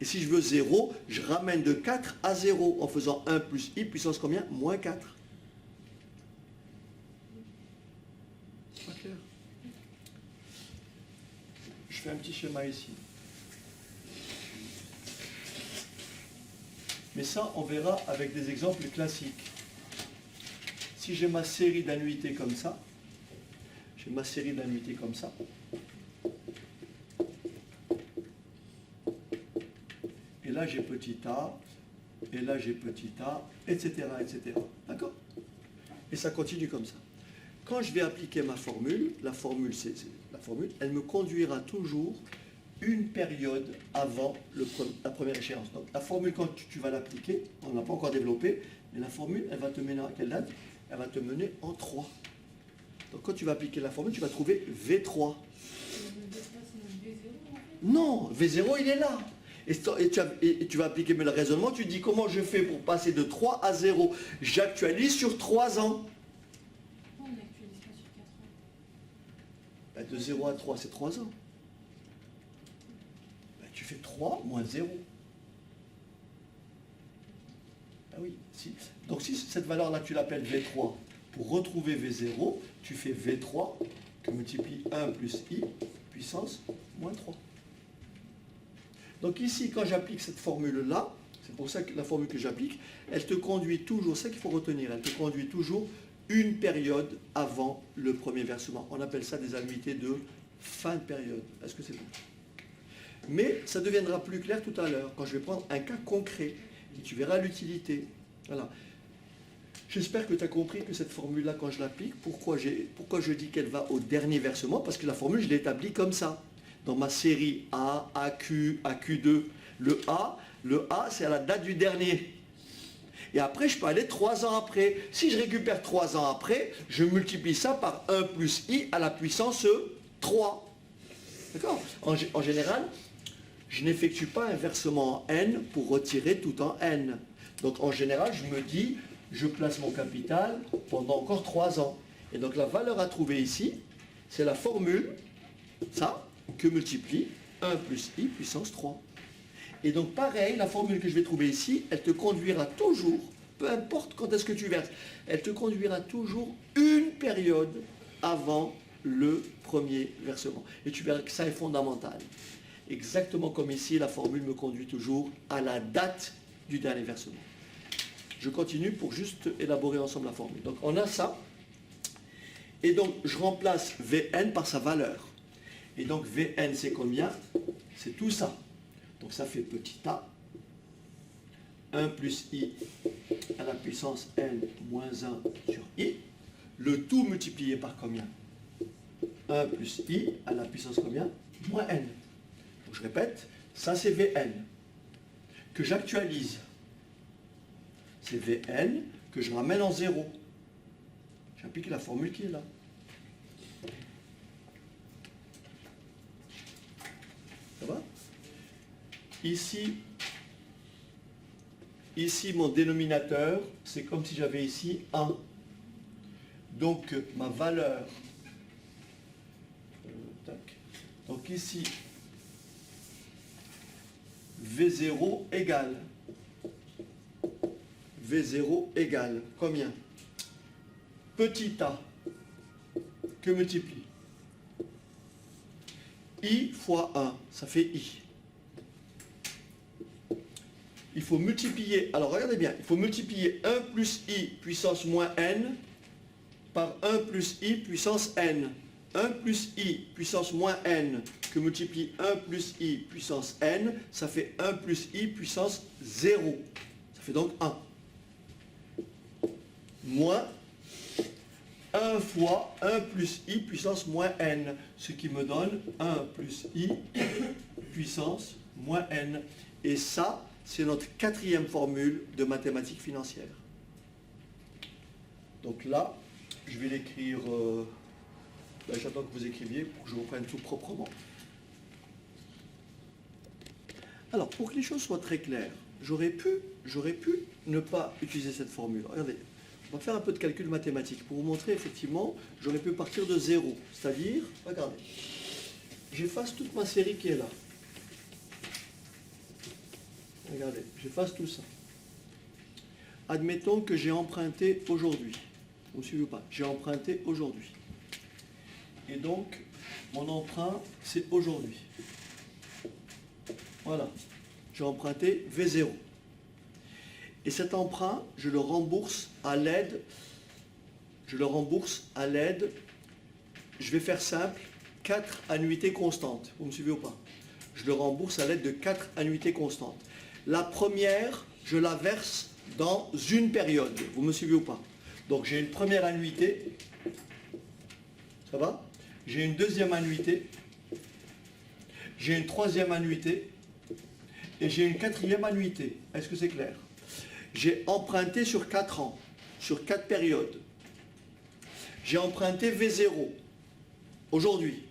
Et si je veux 0, je ramène de 4 à 0 en faisant 1 plus i puissance combien? Moins 4. C'est pas clair. Je fais un petit schéma ici. Mais ça, on verra avec des exemples classiques. Si j'ai ma série d'annuités comme ça, et là j'ai petit a, et là j'ai petit a, etc. etc. D'accord? Et ça continue comme ça. Quand je vais appliquer ma formule, la formule, elle me conduira toujours une période avant la première échéance. Donc la formule, quand tu vas l'appliquer, on n'a pas encore développé, mais la formule, elle va te mener à quelle date? Elle va te mener en 3. Donc quand tu vas appliquer la formule, tu vas trouver V3. Non, V0, il est là. Et tu vas appliquer le raisonnement, tu dis comment je fais pour passer de 3 à 0. J'actualise sur 3 ans. De 0 à 3, c'est 3 ans. Ben, tu fais 3 moins 0. Ah oui. Donc si cette valeur-là, tu l'appelles V3, pour retrouver V0, tu fais V3 que multiplie 1 plus I puissance moins 3. Donc ici, quand j'applique cette formule-là, c'est pour ça que la formule que j'applique, elle te conduit toujours, c'est ça qu'il faut retenir, elle te conduit toujours une période avant le premier versement. On appelle ça des annuités de fin de période. Est-ce que c'est bon? Mais ça deviendra plus clair tout à l'heure, quand je vais prendre un cas concret, et tu verras l'utilité. Voilà. J'espère que tu as compris que cette formule-là, quand je l'applique, pourquoi je dis qu'elle va au dernier versement? Parce que la formule, je l'ai établie comme ça. Dans ma série A, AQ, AQ2, le A, c'est à la date du dernier. Et après, je peux aller 3 ans après. Si je récupère 3 ans après, je multiplie ça par 1 plus I à la puissance 3. D'accord? En général, je n'effectue pas un versement en N pour retirer tout en N. Donc en général, je me dis, je place mon capital pendant encore 3 ans. Et donc la valeur à trouver ici, c'est la formule, ça, que multiplie 1 plus I puissance 3. Et donc pareil, la formule que je vais trouver ici, elle te conduira toujours, peu importe quand est-ce que tu verses, elle te conduira toujours une période avant le premier versement. Et tu verras que ça est fondamental. Exactement comme ici, la formule me conduit toujours à la date du dernier versement. Je continue pour juste élaborer ensemble la formule. Donc on a ça. Et donc je remplace Vn par sa valeur. Et donc Vn c'est combien? C'est tout ça. Donc ça fait petit a, 1 plus i à la puissance n moins 1 sur i. Le tout multiplié par combien? 1 plus i à la puissance combien? Moins n. Donc je répète, ça c'est Vn que j'actualise. C'est Vn que je ramène en 0. J'applique la formule qui est là. Ça va? Ici, mon dénominateur, c'est comme si j'avais ici 1. Donc, ma valeur, donc ici, V0 égale, combien? Petit a, que multiplie I fois 1, ça fait I. Il faut multiplier, alors regardez bien, il faut multiplier 1 plus I puissance moins n par 1 plus I puissance n. 1 plus I puissance moins n que multiplie 1 plus I puissance n, ça fait 1 plus I puissance 0. Ça fait donc 1. Moins 1 fois 1 plus I puissance moins n, ce qui me donne 1 plus I puissance moins n. Et ça, c'est notre 4e formule de mathématiques financières. Donc là, je vais l'écrire, j'attends que vous écriviez pour que je reprenne tout proprement. Alors, pour que les choses soient très claires, j'aurais pu ne pas utiliser cette formule. Regardez, on va faire un peu de calcul mathématique pour vous montrer, effectivement, j'aurais pu partir de 0. C'est-à-dire, regardez, j'efface toute ma série qui est là. Regardez, j'efface tout ça. Admettons que j'ai emprunté aujourd'hui. Vous me suivez ou pas? J'ai emprunté aujourd'hui. Et donc, mon emprunt, c'est aujourd'hui. Voilà. J'ai emprunté V0. Et cet emprunt, je le rembourse à l'aide, je vais faire simple, 4 annuités constantes. Vous me suivez ou pas? Je le rembourse à l'aide de 4 annuités constantes. La première, je la verse dans une période. Vous me suivez ou pas? Donc j'ai une première annuité. Ça va? J'ai une deuxième annuité. J'ai une troisième annuité. Et j'ai une quatrième annuité. Est-ce que c'est clair? J'ai emprunté sur 4 ans, sur 4 périodes. J'ai emprunté V0 aujourd'hui.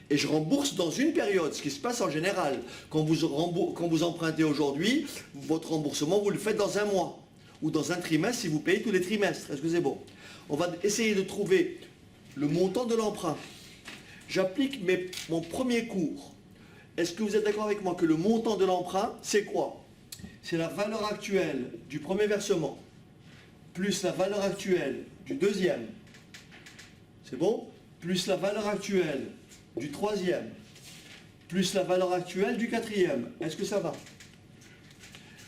Et je rembourse dans une période, ce qui se passe en général. Quand vous empruntez aujourd'hui, votre remboursement, vous le faites dans un mois. Ou dans un trimestre, si vous payez tous les trimestres. Est-ce que c'est bon? On va essayer de trouver le montant de l'emprunt. J'applique mon premier cours. Est-ce que vous êtes d'accord avec moi que le montant de l'emprunt, c'est quoi? C'est la valeur actuelle du premier versement, plus la valeur actuelle du deuxième. C'est bon? Plus la valeur actuelle du troisième, plus la valeur actuelle du quatrième. Est-ce que ça va?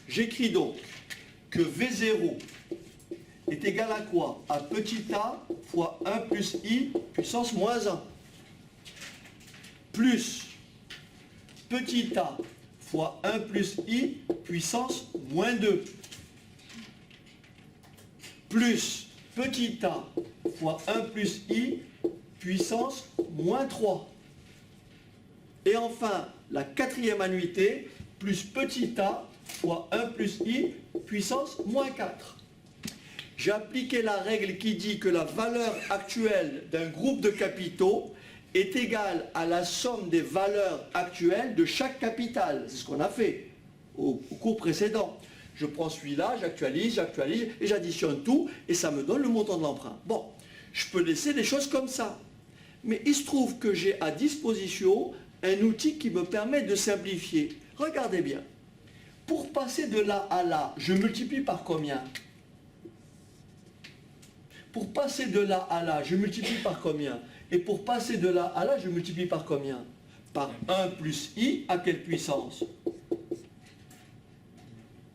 J'écris donc que V0 est égal à quoi? À petit a fois 1 plus i puissance moins 1. Plus petit a fois 1 plus i puissance moins 2. Plus petit a fois 1 plus i puissance moins 3. Et enfin, la quatrième annuité, plus petit a fois 1 plus i puissance moins 4. J'ai appliqué la règle qui dit que la valeur actuelle d'un groupe de capitaux est égale à la somme des valeurs actuelles de chaque capital. C'est ce qu'on a fait au cours précédent. Je prends celui-là, j'actualise et j'additionne tout et ça me donne le montant de l'emprunt. Bon, je peux laisser les choses comme ça. Mais il se trouve que j'ai à disposition un outil qui me permet de simplifier. Regardez bien. Pour passer de là à là, je multiplie par combien? Pour passer de là à là, je multiplie par combien? Et pour passer de là à là, je multiplie par combien? Par 1 plus i à quelle puissance?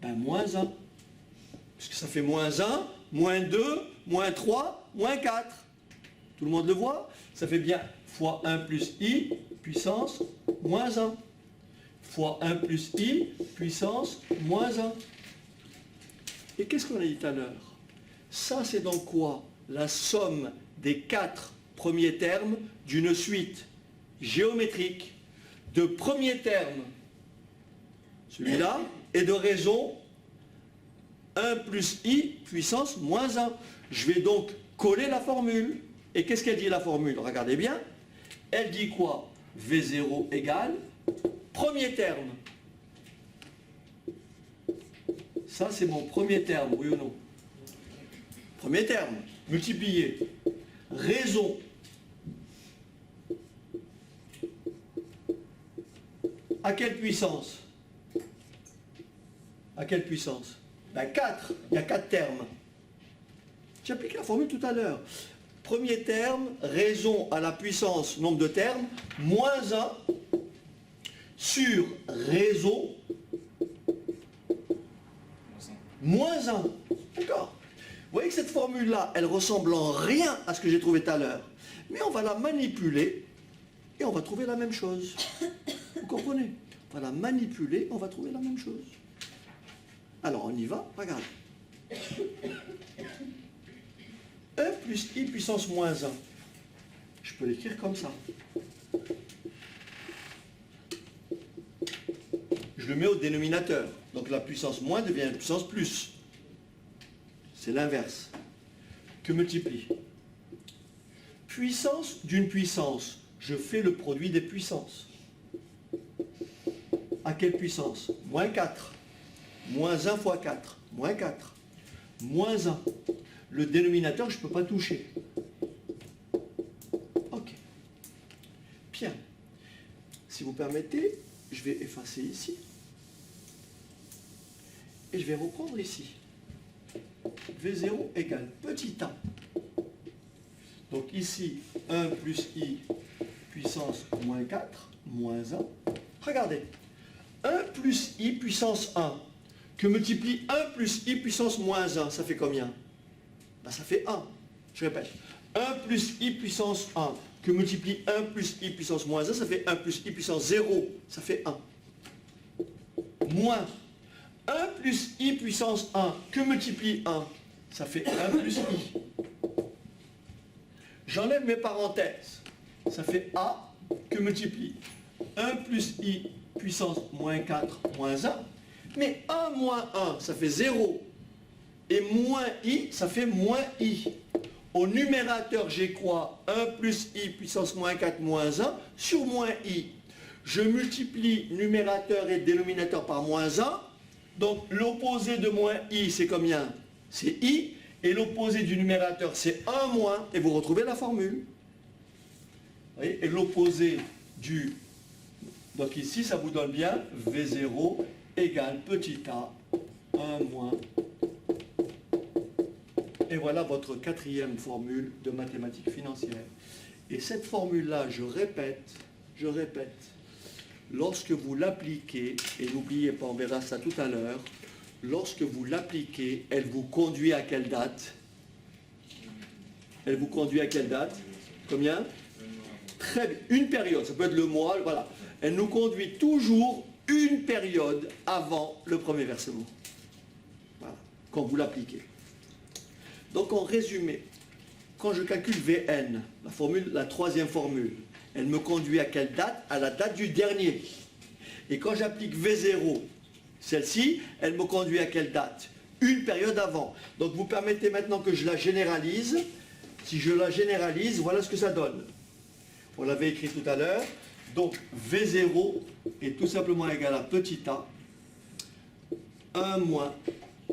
Ben moins 1. Parce que ça fait moins 1, moins 2, moins 3, moins 4. Tout le monde le voit? Ça fait bien fois 1 plus i puissance moins 1. Fois 1 plus i puissance moins 1. Et qu'est-ce qu'on a dit tout à l'heure? Ça, c'est donc quoi? La somme des 4 premiers termes d'une suite géométrique de premiers termes, celui-là, et de raison 1 plus i puissance moins 1. Je vais donc coller la formule. Et qu'est-ce qu'elle dit la formule? Regardez bien. Elle dit quoi? V0 égale premier terme. Ça, c'est mon premier terme, oui ou non? Premier terme, multiplié. Raison. À quelle puissance? À quelle puissance? Ben 4. Il y a 4 termes. J'applique la formule tout à l'heure. Premier terme, raison à la puissance, nombre de termes, moins 1 sur raison moins 1. D'accord? Vous voyez que cette formule-là, elle ressemble en rien à ce que j'ai trouvé tout à l'heure. Mais on va la manipuler et on va trouver la même chose. Vous comprenez? On va la manipuler, on va trouver la même chose. Alors on y va, regarde. 1 plus i puissance moins 1. Je peux l'écrire comme ça. Je le mets au dénominateur. Donc la puissance moins devient la puissance plus. C'est l'inverse. Que multiplie? Puissance d'une puissance. Je fais le produit des puissances. À quelle puissance? Moins 4. Moins 1 fois 4. Moins 4. Moins 1. Le dénominateur, je ne peux pas toucher. Ok. Bien. Si vous permettez, je vais effacer ici. Et je vais reprendre ici. V0 égale petit a. Donc ici, 1 plus i puissance moins 4, moins 1. Regardez. 1 plus i puissance 1, que multiplie 1 plus i puissance moins 1, ça fait combien? Ben, ça fait 1. Je répète. 1 plus i puissance 1, que multiplie 1 plus i puissance moins 1, ça fait 1 plus i puissance 0, ça fait 1. Moins 1 plus i puissance 1, que multiplie 1, ça fait 1 plus i. J'enlève mes parenthèses. Ça fait a que multiplie 1 plus i puissance moins 4 moins 1. Mais 1 moins 1, ça fait 0. Et moins i, ça fait moins i. Au numérateur, j'ai quoi? 1 plus i puissance moins 4 moins 1 sur moins i. Je multiplie numérateur et dénominateur par moins 1. Donc l'opposé de moins i, c'est combien? C'est i. Et l'opposé du numérateur, c'est 1 moins. Et vous retrouvez la formule. voyez, et l'opposé du... Donc ici, ça vous donne bien V0 égale petit a, 1 moins. Et voilà votre quatrième formule de mathématiques financières. Et cette formule-là, je répète, lorsque vous l'appliquez, et n'oubliez pas, on verra ça tout à l'heure, lorsque vous l'appliquez, elle vous conduit à quelle date? Elle vous conduit à quelle date? Combien? Très bien. Une période, ça peut être le mois, voilà. Elle nous conduit toujours une période avant le premier versement. Voilà, quand vous l'appliquez. Donc en résumé, quand je calcule Vn, la troisième formule, elle me conduit à quelle date? À la date du dernier. Et quand j'applique V0, celle-ci, elle me conduit à quelle date? Une période avant. Donc vous permettez maintenant que je la généralise. Si je la généralise, voilà ce que ça donne. On l'avait écrit tout à l'heure. Donc V0 est tout simplement égal à petit a, 1 moins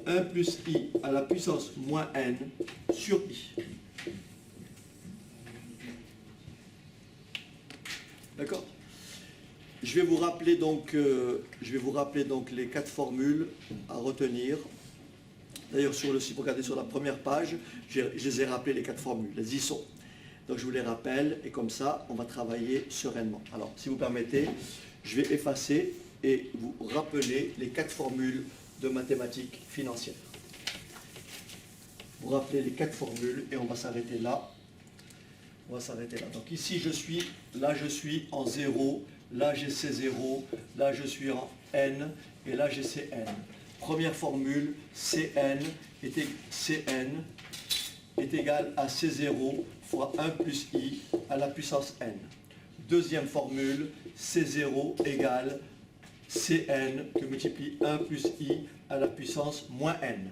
1 plus i à la puissance moins n sur i. D'accord? Je vais vous rappeler donc les 4 formules à retenir. D'ailleurs, si vous regardez sur la première page, je les ai rappelées les 4 formules. Elles y sont. Donc je vous les rappelle, et comme ça, on va travailler sereinement. Alors, si vous permettez, je vais effacer et vous rappeler les 4 formules de mathématiques financières. Vous rappelez les 4 formules et on va s'arrêter là. On va s'arrêter là. Donc ici, je suis en 0, là j'ai C0, là je suis en N, et là j'ai Cn. Première formule, Cn est égal à C0 fois 1 plus i à la puissance n. Deuxième formule, C0 égale Cn que multiplie 1 plus i à la puissance moins n.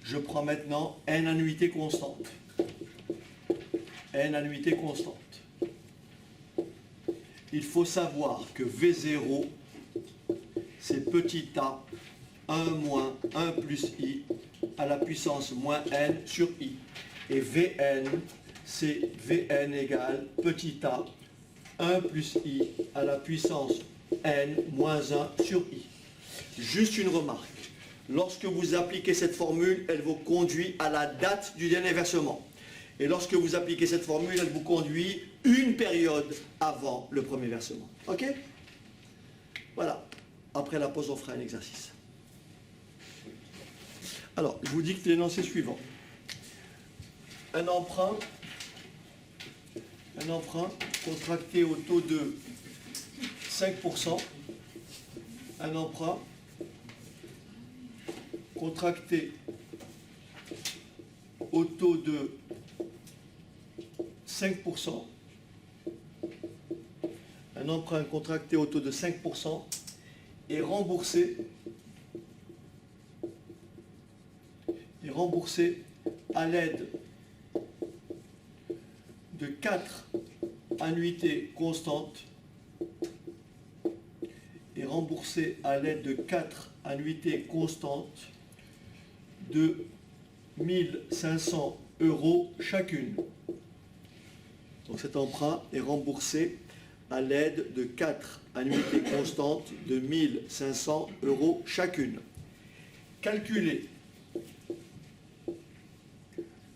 Je prends maintenant n annuités constantes. N annuités constantes. Il faut savoir que V0, c'est petit a, 1 moins 1 plus i à la puissance moins n sur i. Et Vn, c'est Vn égale petit a, 1 plus i à la puissance n moins 1 sur i. Juste une remarque. Lorsque vous appliquez cette formule, elle vous conduit à la date du dernier versement. Et lorsque vous appliquez cette formule, elle vous conduit une période avant le premier versement. OK? Voilà. Après la pause, on fera un exercice. Alors, je vous dicte l'énoncé suivant. Un emprunt contracté au taux de 5%. Un emprunt contracté au taux de 5%. Un emprunt contracté au taux de 5% est remboursé à l'aide de 4 annuités constantes de 1 500 € chacune. Donc cet emprunt est remboursé à l'aide de 4 annuités constantes de 1 500 € chacune. Calculez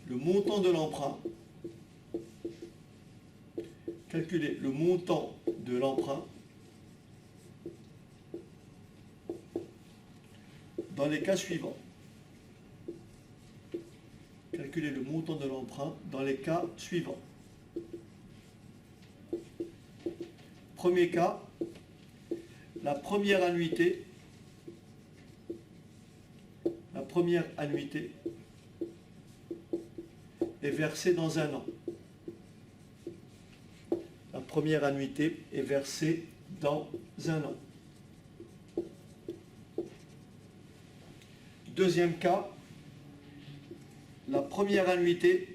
le montant de l'emprunt. Calculez le montant de l'emprunt dans les cas suivants. Calculez le montant de l'emprunt dans les cas suivants. Premier cas, la première annuité est versée dans un an. La première annuité est versée dans un an. Deuxième cas, la première annuité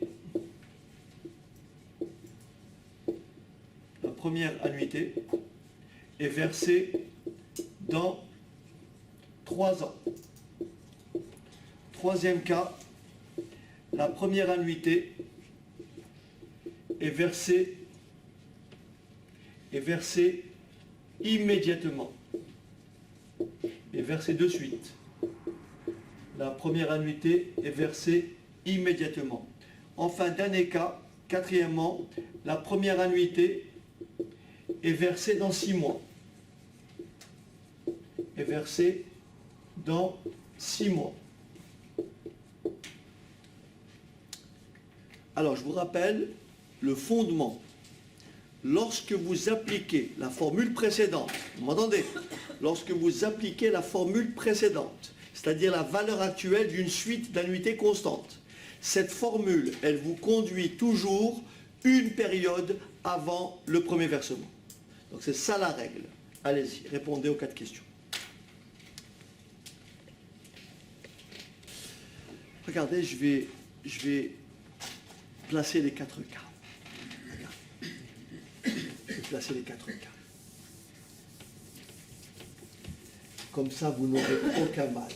est versée dans 3 ans. Troisième cas, la première annuité est versée est versé immédiatement. Est versé de suite. La première annuité est versée immédiatement. Enfin, dernier cas, quatrièmement, la première annuité est versée dans 6 mois. Est versée dans 6 mois. Alors, je vous rappelle le fondement. Lorsque vous appliquez la formule précédente, vous m'entendez? Lorsque vous appliquez la formule précédente, c'est-à-dire la valeur actuelle d'une suite d'annuités constantes, cette formule, elle vous conduit toujours une période avant le premier versement. Donc c'est ça la règle. Allez-y, répondez aux 4 questions. Regardez, je vais placer les 4 cas. Je vais placer les 4 cas. Comme ça, vous n'aurez aucun mal.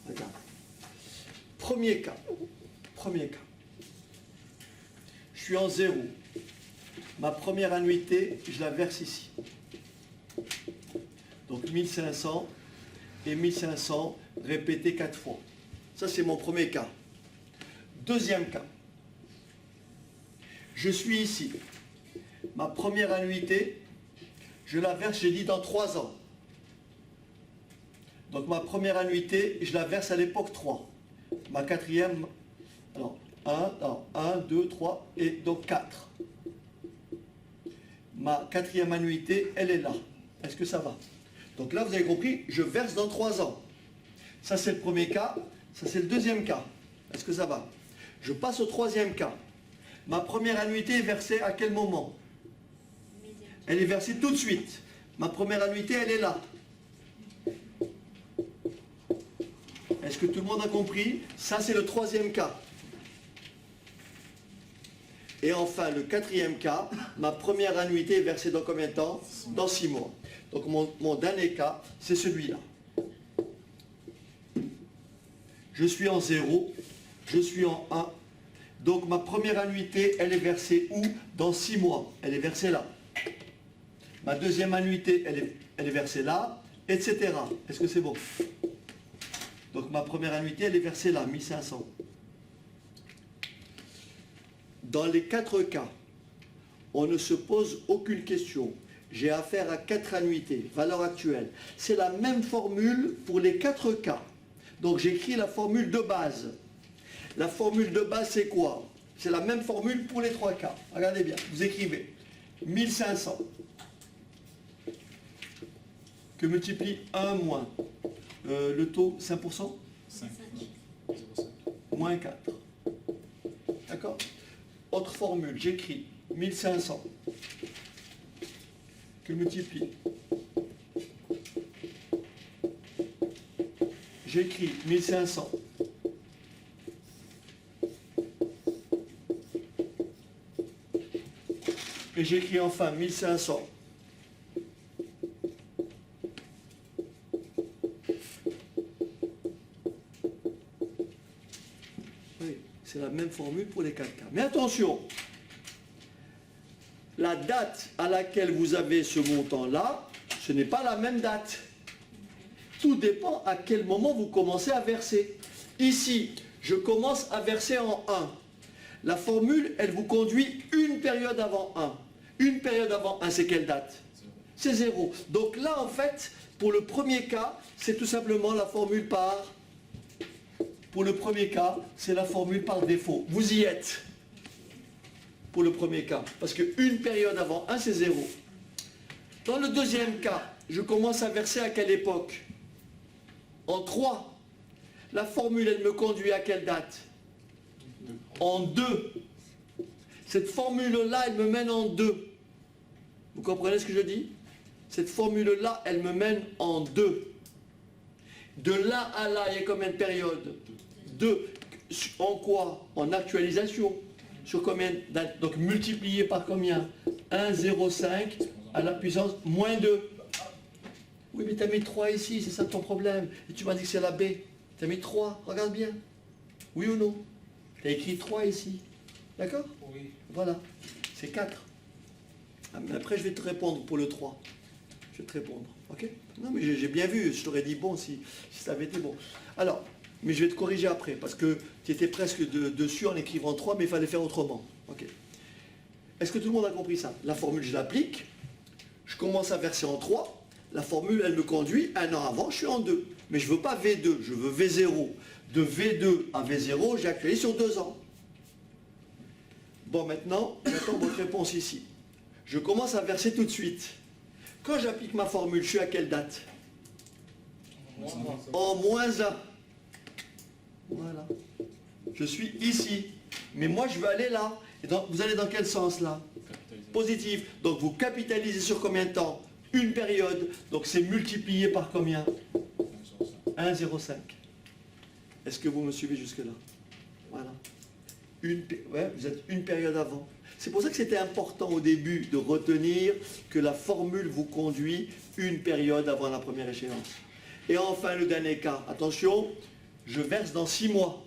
Regarde. Premier cas. Je suis en 0. Ma première annuité, je la verse ici. Donc 1500 et 1500 répétés 4 fois. Ça, c'est mon premier cas. Deuxième cas. Je suis ici. Ma première annuité, je la verse, j'ai dit, dans 3 ans. Donc ma première annuité, je la verse à l'époque 3. Ma quatrième, alors 1, 2, 3, et donc 4. Ma quatrième annuité, elle est là. Est-ce que ça va? Donc là, vous avez compris, je verse dans 3 ans. Ça, c'est le premier cas. Ça, c'est le deuxième cas. Est-ce que ça va? Je passe au troisième cas. Ma première annuité est versée à quel moment? Elle est versée tout de suite. Ma première annuité, elle est là. Est-ce que tout le monde a compris? Ça, c'est le troisième cas. Et enfin, le quatrième cas, ma première annuité est versée dans combien de temps? Dans 6 mois. Donc mon dernier cas, c'est celui-là. Je suis en 0, je suis en 1. Donc ma première annuité, elle est versée où? Dans 6 mois. Elle est versée là. Ma deuxième annuité, elle est versée là, etc. Est-ce que c'est bon? Donc ma première annuité, elle est versée là, 1500. Dans les 4 cas, on ne se pose aucune question. J'ai affaire à 4 annuités, valeur actuelle. C'est la même formule pour les 4 cas. Donc j'écris la formule de base. La formule de base, c'est quoi? C'est la même formule pour les 3 cas. Regardez bien, vous écrivez 1500 que multiplie 1 moins le taux 5%? 5. Moins 4. D'accord? Autre formule, j'écris 1500 que multiplie. J'écris 1500 et j'écris enfin 1500 oui, c'est la même formule pour les 4 cas. Mais attention, la date à laquelle vous avez ce montant-là, ce n'est pas la même date. Tout dépend à quel moment vous commencez à verser. Ici, je commence à verser en 1. La formule, elle vous conduit une période avant 1. Une période avant 1, c'est quelle date? C'est 0. Donc là, en fait, pour le premier cas, c'est tout simplement la formule par... Pour le premier cas, c'est la formule par défaut. Vous y êtes. Pour le premier cas. Parce qu'une période avant 1, c'est 0. Dans le deuxième cas, je commence à verser à quelle époque? En 3. La formule, elle me conduit à quelle date? En 2. Cette formule-là, elle me mène en 2. Vous comprenez ce que je dis? Cette formule-là, elle me mène en 2. De là à là, il y a combien de périodes? 2. En quoi? En actualisation. Sur combien? Donc multiplié par combien? 1,05 à la puissance moins 2. Oui, mais tu as mis 3 ici, c'est ça ton problème. Et tu m'as dit que c'est la B. Tu as mis 3, regarde bien. Oui ou non? Tu as écrit 3 ici. D'accord? Oui. Voilà. C'est 4. Ah, mais après, je vais te répondre pour le 3. Je vais te répondre. Ok? Non, mais j'ai bien vu. Je t'aurais dit bon si ça avait été bon. Alors, mais je vais te corriger après, parce que tu étais presque dessus en écrivant 3, mais il fallait faire autrement. Ok? Est-ce que tout le monde a compris ça? La formule, je l'applique. Je commence à verser en 3. La formule, elle me conduit. Un an avant, je suis en 2. Mais je ne veux pas V2, je veux V0. De V2 à V0, j'ai actualisé sur 2 ans. Bon, maintenant, j'attends votre réponse ici. Je commence à verser tout de suite. Quand j'applique ma formule, je suis à quelle date? En moins 1. Voilà. Je suis ici. Mais moi, je veux aller là. Et donc, vous allez dans quel sens là? Positif. Donc, vous capitalisez sur combien de temps? Une période. Donc, c'est multiplié par combien? 1,05. Est-ce que vous me suivez jusque-là? Voilà. Ouais, vous êtes une période avant. C'est pour ça que c'était important au début de retenir que la formule vous conduit une période avant la première échéance. Et enfin, le dernier cas. Attention, je verse dans 6 mois.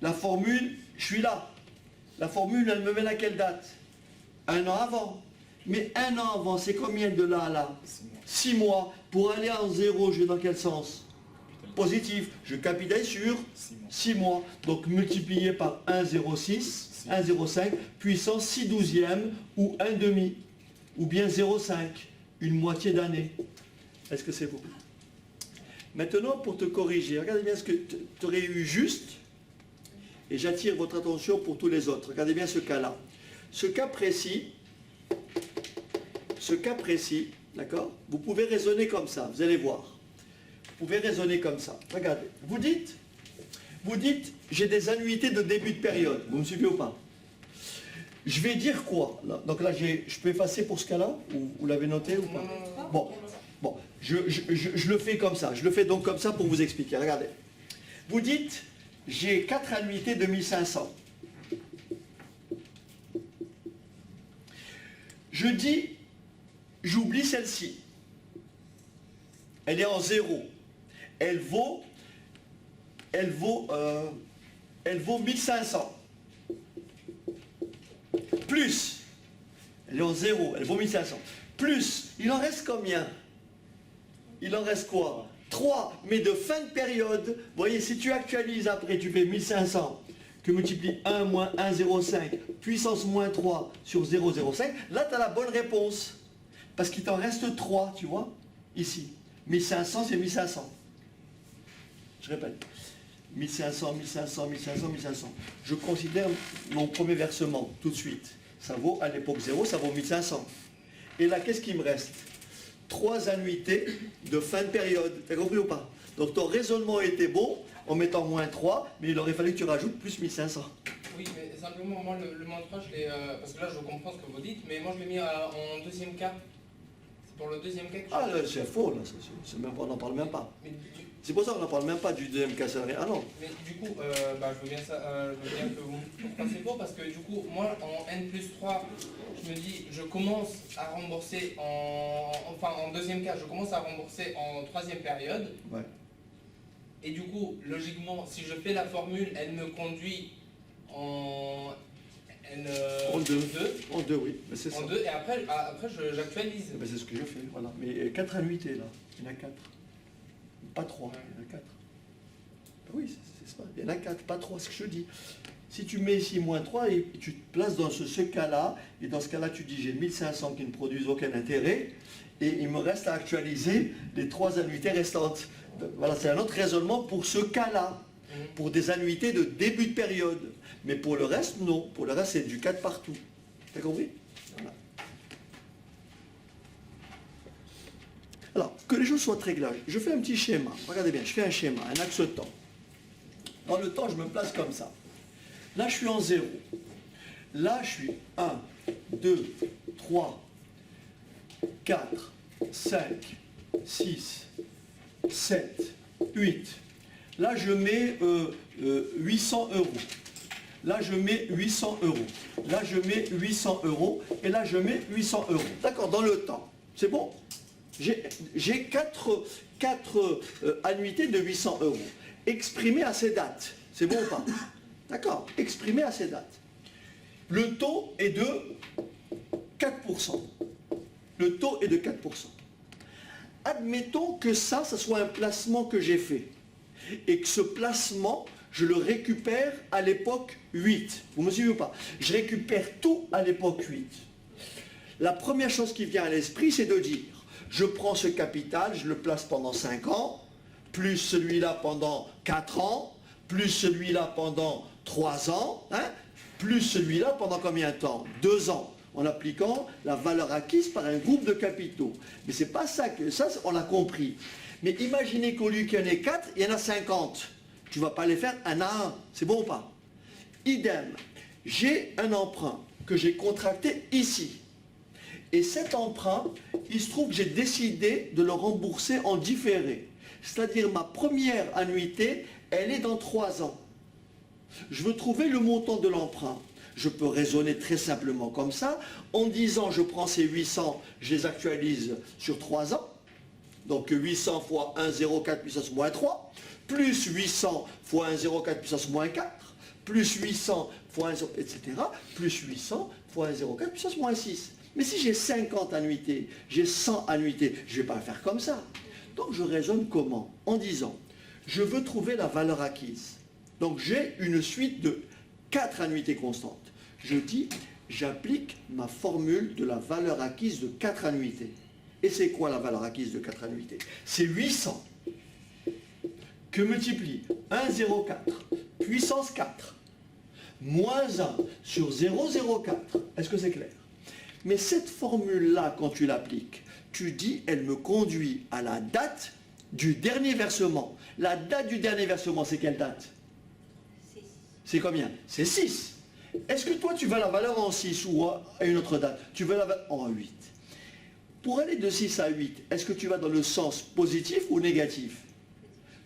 La formule, je suis là. La formule, elle me mène à quelle date? Un an avant. Mais un an avant, c'est combien de là à là? 6 mois. Pour aller en 0, je vais dans quel sens? Positif. Je capitalise sur 6 mois. Donc multiplié par 1,06, 1,05, puissance 6 douzièmes ou 1 demi. Ou bien 0,5, une moitié d'année. Est-ce que c'est bon? Maintenant, pour te corriger, regardez bien ce que tu aurais eu juste. Et j'attire votre attention pour tous les autres. Regardez bien ce cas-là. Ce cas précis, d'accord? Vous pouvez raisonner comme ça, vous allez voir. Vous pouvez raisonner comme ça. Regardez, vous dites, j'ai des annuités de début de période. Vous me suivez ou pas? Je vais dire quoi? Donc là, je peux effacer pour ce cas-là? Ou vous l'avez noté ou pas? Bon, je le fais comme ça. Je le fais donc comme ça pour vous expliquer. Regardez. Vous dites, j'ai 4 annuités de 1500. Je dis, j'oublie celle-ci. Elle est en 0. Elle vaut 1500. Plus, elle est en 0, elle vaut 1500. Plus, il en reste combien? Il en reste quoi? 3, mais de fin de période. Vous voyez, si tu actualises après, tu fais 1500, que multiplie 1 moins 1,05, puissance moins 3 sur 0,05, là tu as la bonne réponse. Parce qu'il t'en reste 3, tu vois, ici. 1500, c'est 1500. Je répète. 1500, 1500, 1500, 1500. Je considère mon premier versement tout de suite. Ça vaut, à l'époque 0, ça vaut 1500. Et là, qu'est-ce qui me reste? 3 annuités de fin de période. T'as compris ou pas? Donc ton raisonnement était bon en mettant moins 3, mais il aurait fallu que tu rajoutes plus 1500. Oui, mais simplement, moi, le moins 3, je l'ai... parce que là, je comprends ce que vous dites, mais moi, je l'ai mis en deuxième cas. C'est pour le deuxième cas que je... Ah, là, c'est faux, là. On n'en parle même pas. C'est pour ça qu'on n'en parle même pas du deuxième cas salarié. Ah non. Mais du coup, je veux bien que vous me fassiez faux, parce que du coup, moi, en N plus 3, je me dis, je commence à rembourser en deuxième cas, je commence à rembourser en troisième période. Ouais. Et du coup, logiquement, si je fais la formule, elle me conduit en En 2. En 2, oui. C'est ça. En 2, et après j'actualise. C'est ce que je fais, voilà. Mais 4 annuités, là. Il y en a 4. Pas 3, il y en a 4. Oui, c'est ça. Il y en a 4, pas 3, c'est ce que je dis. Si tu mets ici moins 3, et tu te places dans ce cas-là, et dans ce cas-là, tu dis j'ai 1500 qui ne produisent aucun intérêt, et il me reste à actualiser les 3 annuités restantes. Voilà, c'est un autre raisonnement pour ce cas-là, pour des annuités de début de période. Mais pour le reste, non. Pour le reste, c'est du 4 partout. T'as compris? Voilà. Alors, que les choses soient très claires, je fais un petit schéma. Regardez bien, je fais un schéma, un axe temps. Dans le temps, je me place comme ça. Là, je suis en 0. Là, je suis 1, 2, 3, 4, 5, 6, 7, 8. Là, je mets 800 euros. Là, je mets 800 euros. Là, je mets 800 euros. Et là, je mets 800 euros. D'accord, dans le temps. C'est bon? J'ai 4 annuités de 800 euros. Exprimées à ces dates. C'est bon ou pas? D'accord, exprimées à ces dates. Le taux est de 4%. Le taux est de 4%. Admettons que ça soit un placement que j'ai fait. Et que ce placement, je le récupère à l'époque 8. Vous me suivez ou pas? Je récupère tout à l'époque 8. La première chose qui vient à l'esprit, c'est de dire, je prends ce capital, je le place pendant 5 ans, plus celui-là pendant 4 ans, plus celui-là pendant 3 ans, hein, plus celui-là pendant combien de temps? 2 ans, en appliquant la valeur acquise par un groupe de capitaux. Mais c'est pas ça que... Ça, on l'a compris. Mais imaginez qu'au lieu qu'il y en ait 4, il y en a 50. Tu ne vas pas les faire un à un. C'est bon ou pas? Idem. J'ai un emprunt que j'ai contracté ici. Et cet emprunt, il se trouve que j'ai décidé de le rembourser en différé. C'est-à-dire ma première annuité, elle est dans 3 ans. Je veux trouver le montant de l'emprunt. Je peux raisonner très simplement comme ça, en disant je prends ces 800, je les actualise sur 3 ans. Donc 800 fois 1,04 puissance moins 3, plus 800 fois 1,04 puissance moins 4, plus 800 fois 1, etc., plus 800 fois 1,04 puissance moins 6. Mais si j'ai 50 annuités, j'ai 100 annuités, je ne vais pas le faire comme ça. Donc je raisonne comment? En disant, je veux trouver la valeur acquise. Donc j'ai une suite de 4 annuités constantes. Je dis, j'applique ma formule de la valeur acquise de 4 annuités. Et c'est quoi la valeur acquise de 4 annuités? C'est 800 que multiplie 1,04 puissance 4 moins 1 sur 0,04. Est-ce que c'est clair? Mais cette formule-là, quand tu l'appliques, tu dis, elle me conduit à la date du dernier versement. La date du dernier versement, c'est quelle date? C'est combien? C'est 6. Est-ce que toi, tu veux la valeur en 6 ou à une autre date? Tu veux la valeur en 8. Pour aller de 6 à 8, est-ce que tu vas dans le sens positif ou négatif?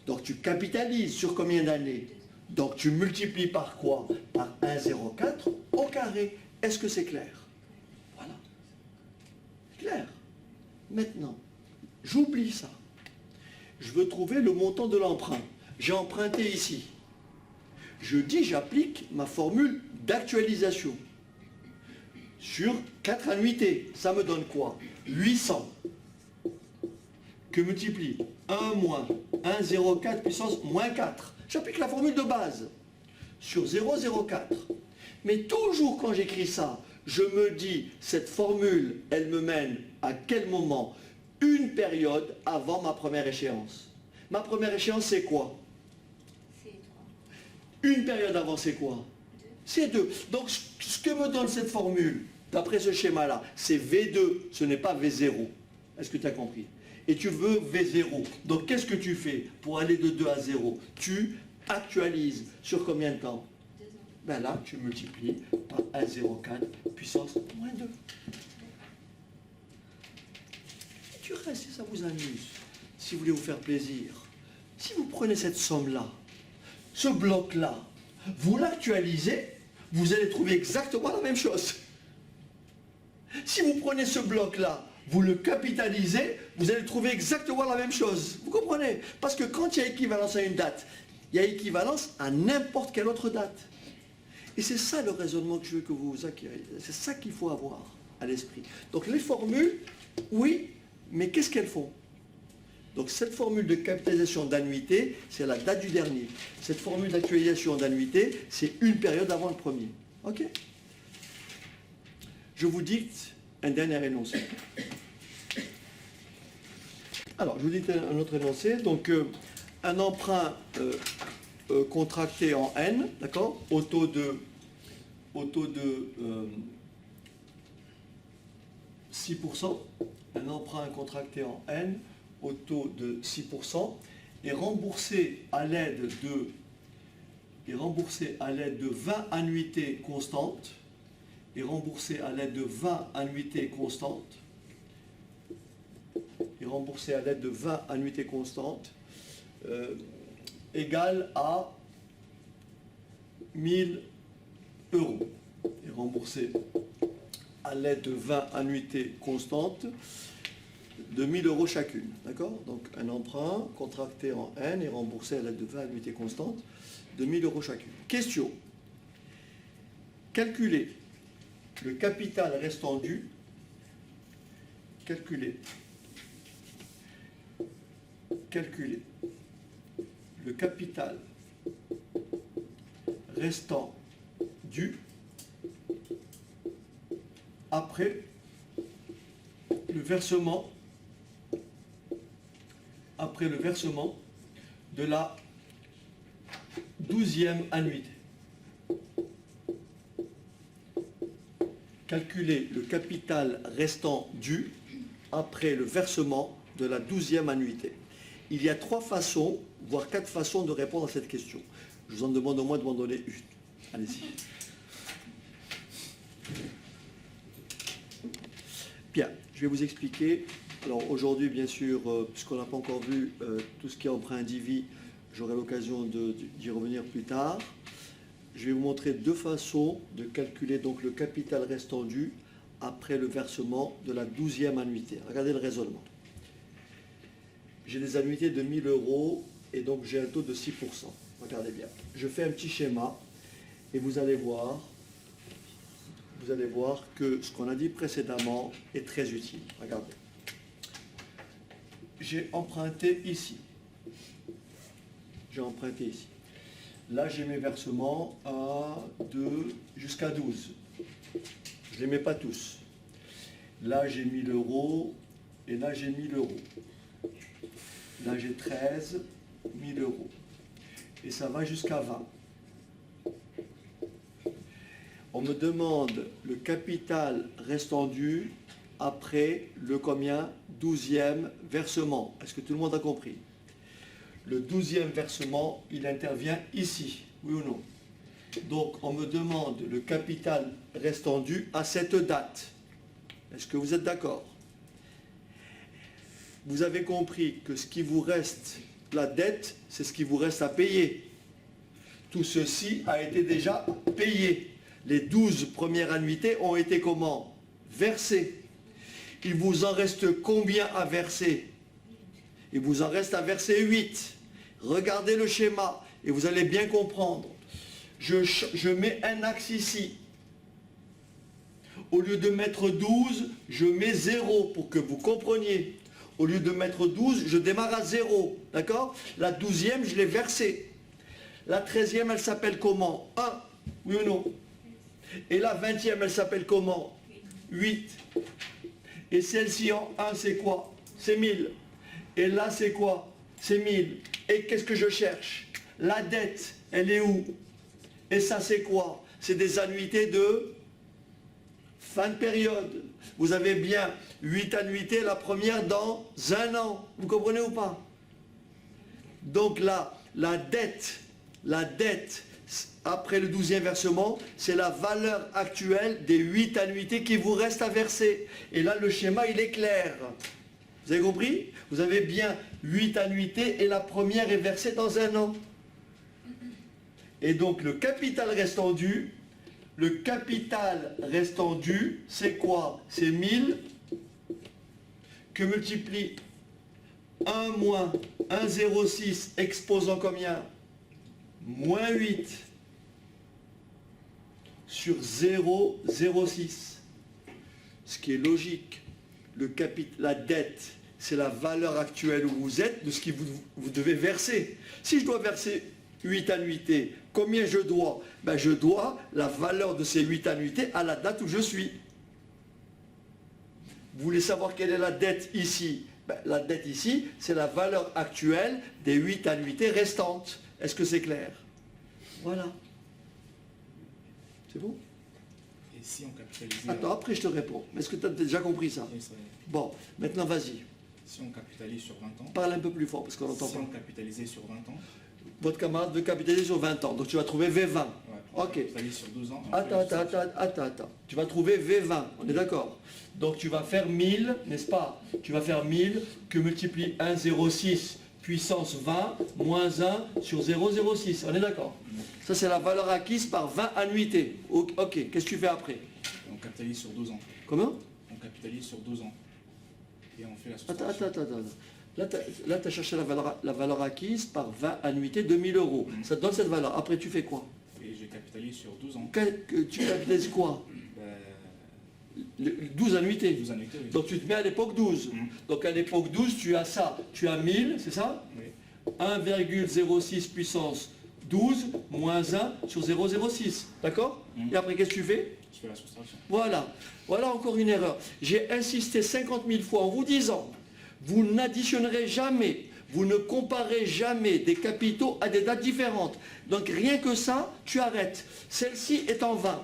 Donc tu capitalises sur combien d'années? Donc tu multiplies par quoi? Par 1,04 au carré. Est-ce que c'est clair? Voilà. Clair. Maintenant, j'oublie ça. Je veux trouver le montant de l'emprunt. J'ai emprunté ici. Je dis, j'applique ma formule d'actualisation sur 4 annuités. Ça me donne quoi? 800 que multiplie 1 moins 1,04 puissance moins 4. J'applique la formule de base sur 0,04. Mais toujours quand j'écris ça, je me dis, cette formule, elle me mène à quel moment? Une période avant ma première échéance. Ma première échéance, c'est quoi? Une période avant, c'est quoi? C'est 2. Donc, ce que me donne cette formule, d'après ce schéma-là, c'est V2, ce n'est pas V0. Est-ce que tu as compris? Et tu veux V0. Donc, qu'est-ce que tu fais pour aller de 2 à 0? Tu actualises sur combien de temps? 2 ans. Ben là, tu multiplies par 1,04 puissance moins 2. Et tu restes, si ça vous amuse, si vous voulez vous faire plaisir, si vous prenez cette somme-là, ce bloc-là, vous l'actualisez, vous allez trouver exactement la même chose. Si vous prenez ce bloc-là, vous le capitalisez, vous allez trouver exactement la même chose. Vous comprenez? Parce que quand il y a équivalence à une date, il y a équivalence à n'importe quelle autre date. Et c'est ça le raisonnement que je veux que vous acquériez. C'est ça qu'il faut avoir à l'esprit. Donc les formules, oui, mais qu'est-ce qu'elles font? Donc cette formule de capitalisation d'annuité, c'est la date du dernier. Cette formule d'actualisation d'annuité, c'est une période avant le premier. Ok? Je vous dicte un dernier énoncé. Alors, je vous dicte un autre énoncé. Donc, un emprunt contracté en N, d'accord, au taux de 6%, un emprunt contracté en N au taux de 6% est remboursé à l'aide de 20 annuités constantes, égale à 1000 euros. Et remboursé à l'aide de 20 annuités constantes de 1000 euros chacune. D'accord? Donc un emprunt contracté en N et remboursé à l'aide de 20 annuités constantes de 1000 euros chacune. Question. Calculer le capital restant dû, calculer le capital restant dû après le versement de la 12e annuité. Calculer le capital restant dû après le versement de la 12e annuité. Il y a 3 façons, voire 4 façons de répondre à cette question. Je vous en demande au moins de m'en donner une. Allez-y. Bien, je vais vous expliquer. Alors aujourd'hui, bien sûr, puisqu'on n'a pas encore vu tout ce qui est emprunt indivis, j'aurai l'occasion d'y revenir plus tard. Je vais vous montrer 2 façons de calculer donc le capital restant dû après le versement de la 12e annuité. Regardez le raisonnement. J'ai des annuités de 1000 € et donc j'ai un taux de 6%. Regardez bien. Je fais un petit schéma et vous allez voir que ce qu'on a dit précédemment est très utile. Regardez. J'ai emprunté ici. Là, j'ai mes versements à 2 jusqu'à 12. Je ne les mets pas tous. Là, j'ai 1000 € et là, j'ai 1000 €. Là, j'ai 13 000 €. Et ça va jusqu'à 20. On me demande le capital restant dû après le combien 12e versement. Est-ce que tout le monde a compris? Le 12e versement, il intervient ici, oui ou non? Donc, on me demande le capital restant dû à cette date. Est-ce que vous êtes d'accord? Vous avez compris que ce qui vous reste, la dette, c'est ce qui vous reste à payer. Tout ceci a été déjà payé. Les 12 premières annuités ont été comment? Versées. Il vous en reste combien à verser? Il vous en reste à verser 8. Regardez le schéma et vous allez bien comprendre. Je mets un axe ici. Au lieu de mettre 12, je mets 0 pour que vous compreniez. Au lieu de mettre 12, je démarre à 0. D'accord? La 12e, je l'ai versée. La 13e, elle s'appelle comment? 1. Oui ou non? Et la 20e, elle s'appelle comment? 8. Et celle-ci en 1, c'est quoi? C'est 1000. Et là, c'est quoi? C'est 1000. Et qu'est-ce que je cherche? La dette, elle est où? Et ça, c'est quoi? C'est des annuités de fin de période. Vous avez bien 8 annuités, la première dans 1 an. Vous comprenez ou pas? Donc là, la dette, après le 12e versement, c'est la valeur actuelle des 8 annuités qui vous restent à verser. Et là, le schéma, il est clair. Vous avez compris? Vous avez bien 8 annuités et la première est versée dans 1 an. Et donc, le capital restant dû, c'est quoi? C'est 1000 que multiplie 1 moins 1,06 exposant combien? Moins 8 sur 0,06. Ce qui est logique. La dette, c'est la valeur actuelle où vous êtes de ce que vous devez verser. Si je dois verser 8 annuités, combien je dois? Je dois la valeur de ces 8 annuités à la date où je suis. Vous voulez savoir quelle est la dette ici? La dette ici, c'est la valeur actuelle des 8 annuités restantes. Est-ce que c'est clair? Voilà. C'est bon? Et si on capitalisait... Attends, après je te réponds. Est-ce que tu as déjà compris ça? Oui, ça y est. Bon, maintenant vas-y. Si on capitalise sur 20 ans... Parle un peu plus fort parce qu'on n'entend Si pas. on capitalisait sur 20 ans... Votre camarade veut capitaliser sur 20 ans. Donc tu vas trouver V20. Ouais, on Ok. capitalise sur 12 ans... Attends. Tu vas trouver V20. On est d'accord? Donc tu vas faire 1000, n'est-ce pas? Tu vas faire 1000 que multiplie 1,06 puissance 20 moins 1 sur 0,06. On est d'accord? Ça, c'est la valeur acquise par 20 annuités. Ok, qu'est-ce que tu fais après? On capitalise sur 12 ans. Comment? On capitalise sur 12 ans. Et on fait la soustraction. Attends. Là, tu as cherché la valeur acquise par 20 annuités de 1000 €. Ça te donne cette valeur. Après, tu fais quoi? Et je capitalise sur 12 ans. Tu capitalises quoi? 12 annuités. 12 annuités, oui. Donc tu te mets à l'époque 12. Mhm. Donc à l'époque 12, tu as ça. Tu as 1000, c'est ça? Oui. 1,06 puissance 12 moins 1 sur 0,06. D'accord? Mhm. Et après, qu'est-ce que tu fais? Je fais la soustraction. Voilà. Voilà encore une erreur. J'ai insisté 50 000 fois en vous disant, vous n'additionnerez jamais, vous ne comparez jamais des capitaux à des dates différentes. Donc rien que ça, tu arrêtes. Celle-ci est en 20.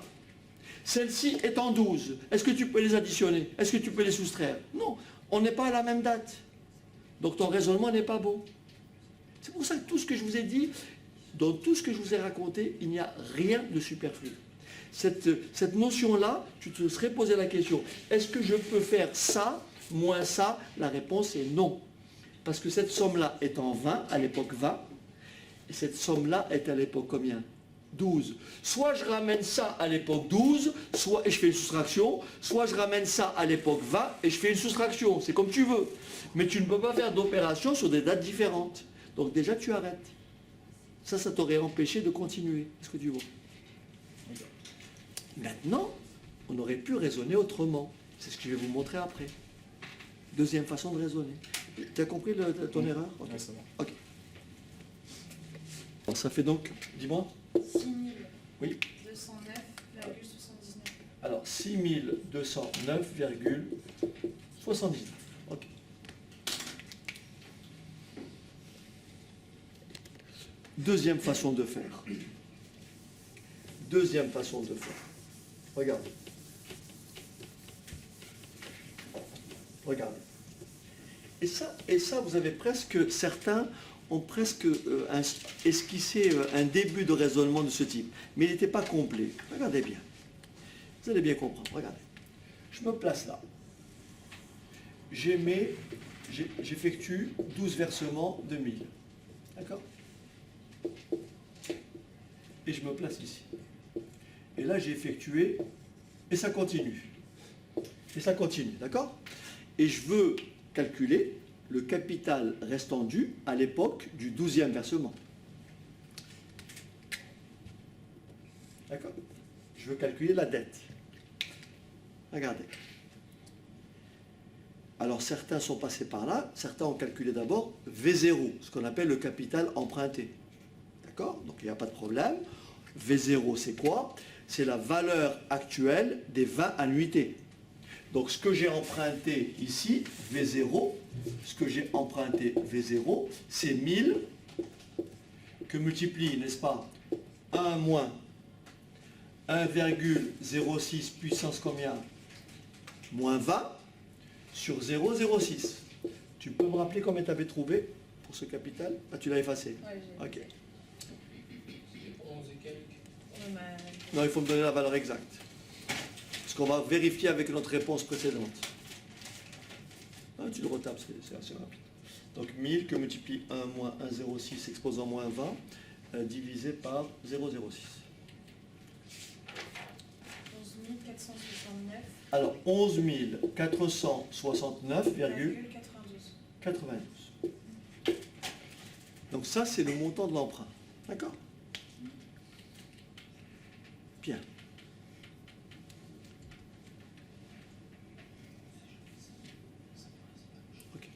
Celle-ci est en 12. Est-ce que tu peux les additionner? Est-ce que tu peux les soustraire? Non. On n'est pas à la même date. Donc ton raisonnement n'est pas bon. C'est pour ça que tout ce que je vous ai dit, dans tout ce que je vous ai raconté, il n'y a rien de superflu. Cette notion-là, tu te serais posé la question, est-ce que je peux faire ça, moins ça? La réponse est non. Parce que cette somme-là est en 20, à l'époque 20, et cette somme-là est à l'époque combien? 12. Soit je ramène ça à l'époque 12, et je fais une soustraction, soit je ramène ça à l'époque 20 et je fais une soustraction. C'est comme tu veux. Mais tu ne peux pas faire d'opération sur des dates différentes. Donc déjà, tu arrêtes. Ça t'aurait empêché de continuer. Est-ce que tu vois? Maintenant, on aurait pu raisonner autrement. C'est ce que je vais vous montrer après. Deuxième façon de raisonner. Tu as compris ton erreur? Ok. Ouais, c'est bon. Ok. Alors, ça fait donc, dis-moi. 6209,79. Oui. Alors, 6209,79. Ok. Deuxième façon de faire. Deuxième façon de faire. Regardez. Regardez. Et ça, vous avez presque, certains ont presque esquissé un début de raisonnement de ce type. Mais il n'était pas complet. Regardez bien. Vous allez bien comprendre. Regardez. Je me place là. J'effectue 12 versements de 1000. D'accord? Et je me place ici. Et là, j'ai effectué, et ça continue. Et ça continue, d'accord? Et je veux calculer le capital restant dû à l'époque du 12e versement. D'accord? Je veux calculer la dette. Regardez. Alors certains sont passés par là, certains ont calculé d'abord V0, ce qu'on appelle le capital emprunté. D'accord? Donc il n'y a pas de problème. V0, c'est quoi? C'est la valeur actuelle des 20 annuités. Donc ce que j'ai emprunté ici, V0, c'est 1000 que multiplie, n'est-ce pas, 1 moins 1,06 puissance combien? Moins 20 sur 0,06. Tu peux me rappeler combien tu avais trouvé pour ce capital? Ah, tu l'as effacé. Ouais, j'ai. Ok. 11 et quelques. Ouais, mais- Non, il faut me donner la valeur exacte. Parce qu'on va vérifier avec notre réponse précédente. Ah, tu le retapes, c'est assez rapide. Donc 1000 que multiplie 1 moins 1,06 exposant moins 20 divisé par 0,06. 11 469,92. Alors 11 469,92. Donc ça, c'est le montant de l'emprunt. D'accord? Bien. Ok.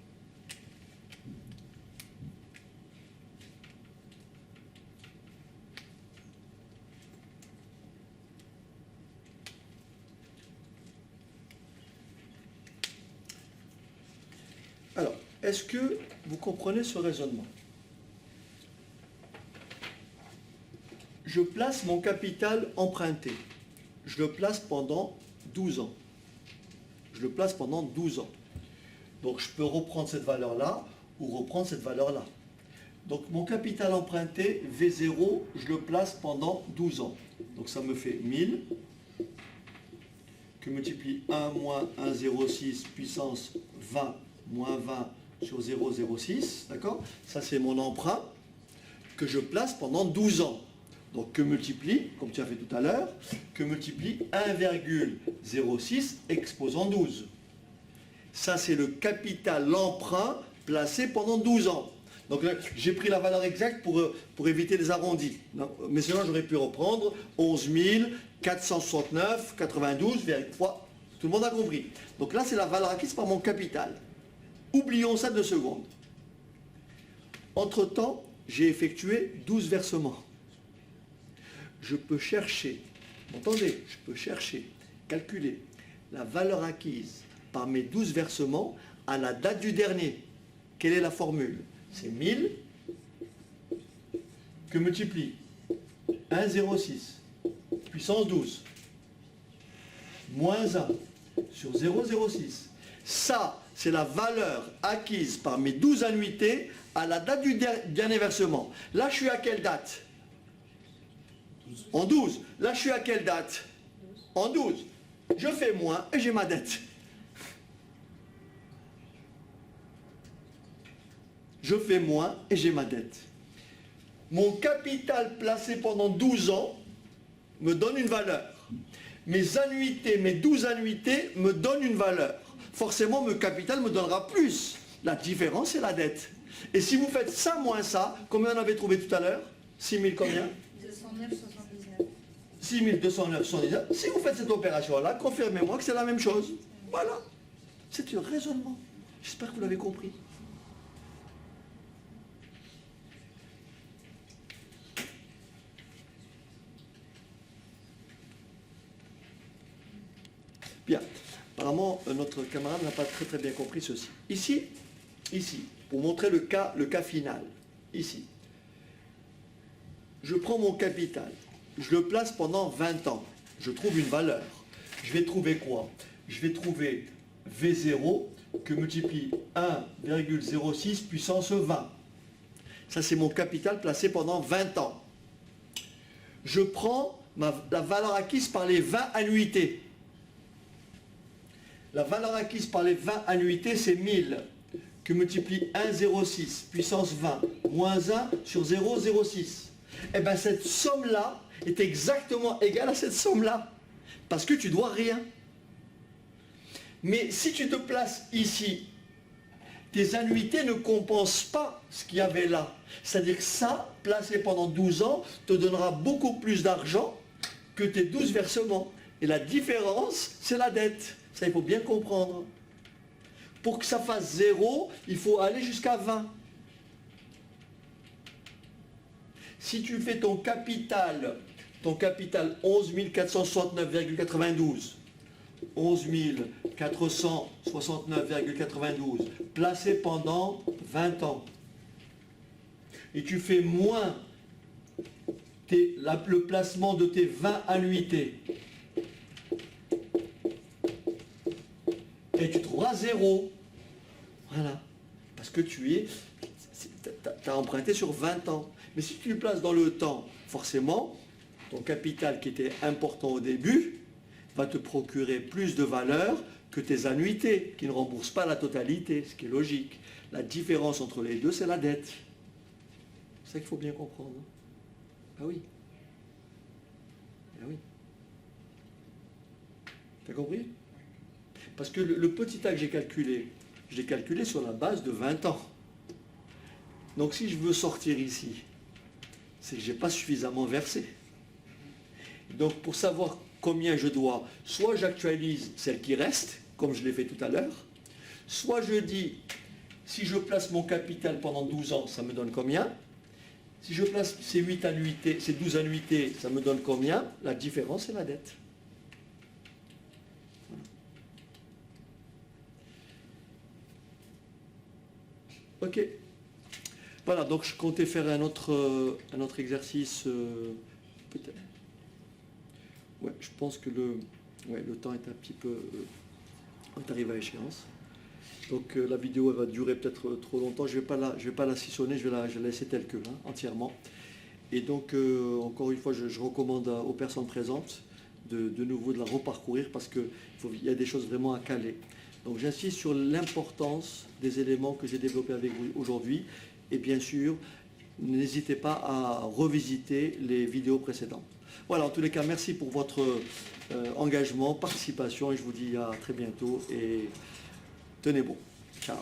Alors, est-ce que vous comprenez ce raisonnement? Je place mon capital emprunté. Je le place pendant 12 ans. Je le place pendant 12 ans. Donc je peux reprendre cette valeur-là ou reprendre cette valeur-là. Donc mon capital emprunté, V0, je le place pendant 12 ans. Donc ça me fait 1000 que multiplie 1 moins 1,06 puissance 20 moins 20 sur 0,06. D'accord? Ça c'est mon emprunt que je place pendant 12 ans. Donc que multiplie, comme tu as fait tout à l'heure, que multiplie 1,06 exposant 12. Ça, c'est le capital emprunt placé pendant 12 ans. Donc j'ai pris la valeur exacte pour éviter les arrondis. Non, mais sinon, j'aurais pu reprendre 11 469,92,3. Tout le monde a compris. Donc là, c'est la valeur acquise par mon capital. Oublions ça 2 secondes. Entre-temps, j'ai effectué 12 versements. Je peux chercher, entendez, je peux chercher, calculer la valeur acquise par mes 12 versements à la date du dernier. Quelle est la formule? C'est 1000 que multiplie 1,06 puissance 12 moins 1 sur 0,06. Ça, c'est la valeur acquise par mes 12 annuités à la date du dernier versement. Là, je suis à quelle date? En 12. Là, je suis à quelle date? En 12. Je fais moins et j'ai ma dette. Je fais moins et j'ai ma dette. Mon capital placé pendant 12 ans me donne une valeur. Mes annuités, mes 12 annuités me donnent une valeur. Forcément, mon capital me donnera plus. La différence, c'est la dette. Et si vous faites ça moins ça, combien on avait trouvé tout à l'heure? 6 000 combien? 209,79. 6 209,79. Si vous faites cette opération-là, confirmez-moi que c'est la même chose. Voilà. C'est un raisonnement. J'espère que vous l'avez compris. Bien. Apparemment, notre camarade n'a pas très bien compris ceci. Ici, pour montrer le cas final, ici, je prends mon capital, je le place pendant 20 ans, je trouve une valeur. Je vais trouver quoi? Je vais trouver V0 que multiplie 1,06 puissance 20. Ça, c'est mon capital placé pendant 20 ans. Je prends la valeur acquise par les 20 annuités. La valeur acquise par les 20 annuités, c'est 1000, que multiplie 1,06 puissance 20, moins 1 sur 0,06. Eh bien, cette somme-là est exactement égale à cette somme-là, parce que tu dois rien. Mais si tu te places ici, tes annuités ne compensent pas ce qu'il y avait là. C'est-à-dire que ça, placé pendant 12 ans, te donnera beaucoup plus d'argent que tes 12 versements. Et la différence, c'est la dette. Ça, il faut bien comprendre. Pour que ça fasse 0, il faut aller jusqu'à 20. Si tu fais ton capital 11 469,92, 11 469,92, placé pendant 20 ans, et tu fais moins le placement de tes 20 annuités, et tu trouveras 0. Voilà. Parce que tu as emprunté sur 20 ans. Mais si tu le places dans le temps, forcément, ton capital qui était important au début va te procurer plus de valeur que tes annuités, qui ne remboursent pas la totalité, ce qui est logique. La différence entre les deux, c'est la dette. C'est ça qu'il faut bien comprendre. Ah oui. Ah oui. T'as compris? Parce que le petit A que j'ai calculé, je l'ai calculé sur la base de 20 ans. Donc si je veux sortir ici, c'est que je n'ai pas suffisamment versé. Donc pour savoir combien je dois, soit j'actualise celle qui reste, comme je l'ai fait tout à l'heure, soit je dis, si je place mon capital pendant 12 ans, ça me donne combien? Si je place ces 8 annuités, ces 12 annuités, ça me donne combien? La différence, c'est la dette. Ok. Voilà, donc je comptais faire un autre exercice, peut-être. Ouais, je pense que le temps est un petit peu... on est arrivé à échéance. Donc la vidéo elle va durer peut-être trop longtemps. Je vais pas la sissonner, je vais la laisser telle que, entièrement. Et donc, encore une fois, je recommande aux personnes présentes de nouveau de la reparcourir parce qu'il y a des choses vraiment à caler. Donc j'insiste sur l'importance des éléments que j'ai développés avec vous aujourd'hui. Et bien sûr, n'hésitez pas à revisiter les vidéos précédentes. Voilà, en tous les cas, merci pour votre engagement, participation, et je vous dis à très bientôt et tenez bon. Ciao.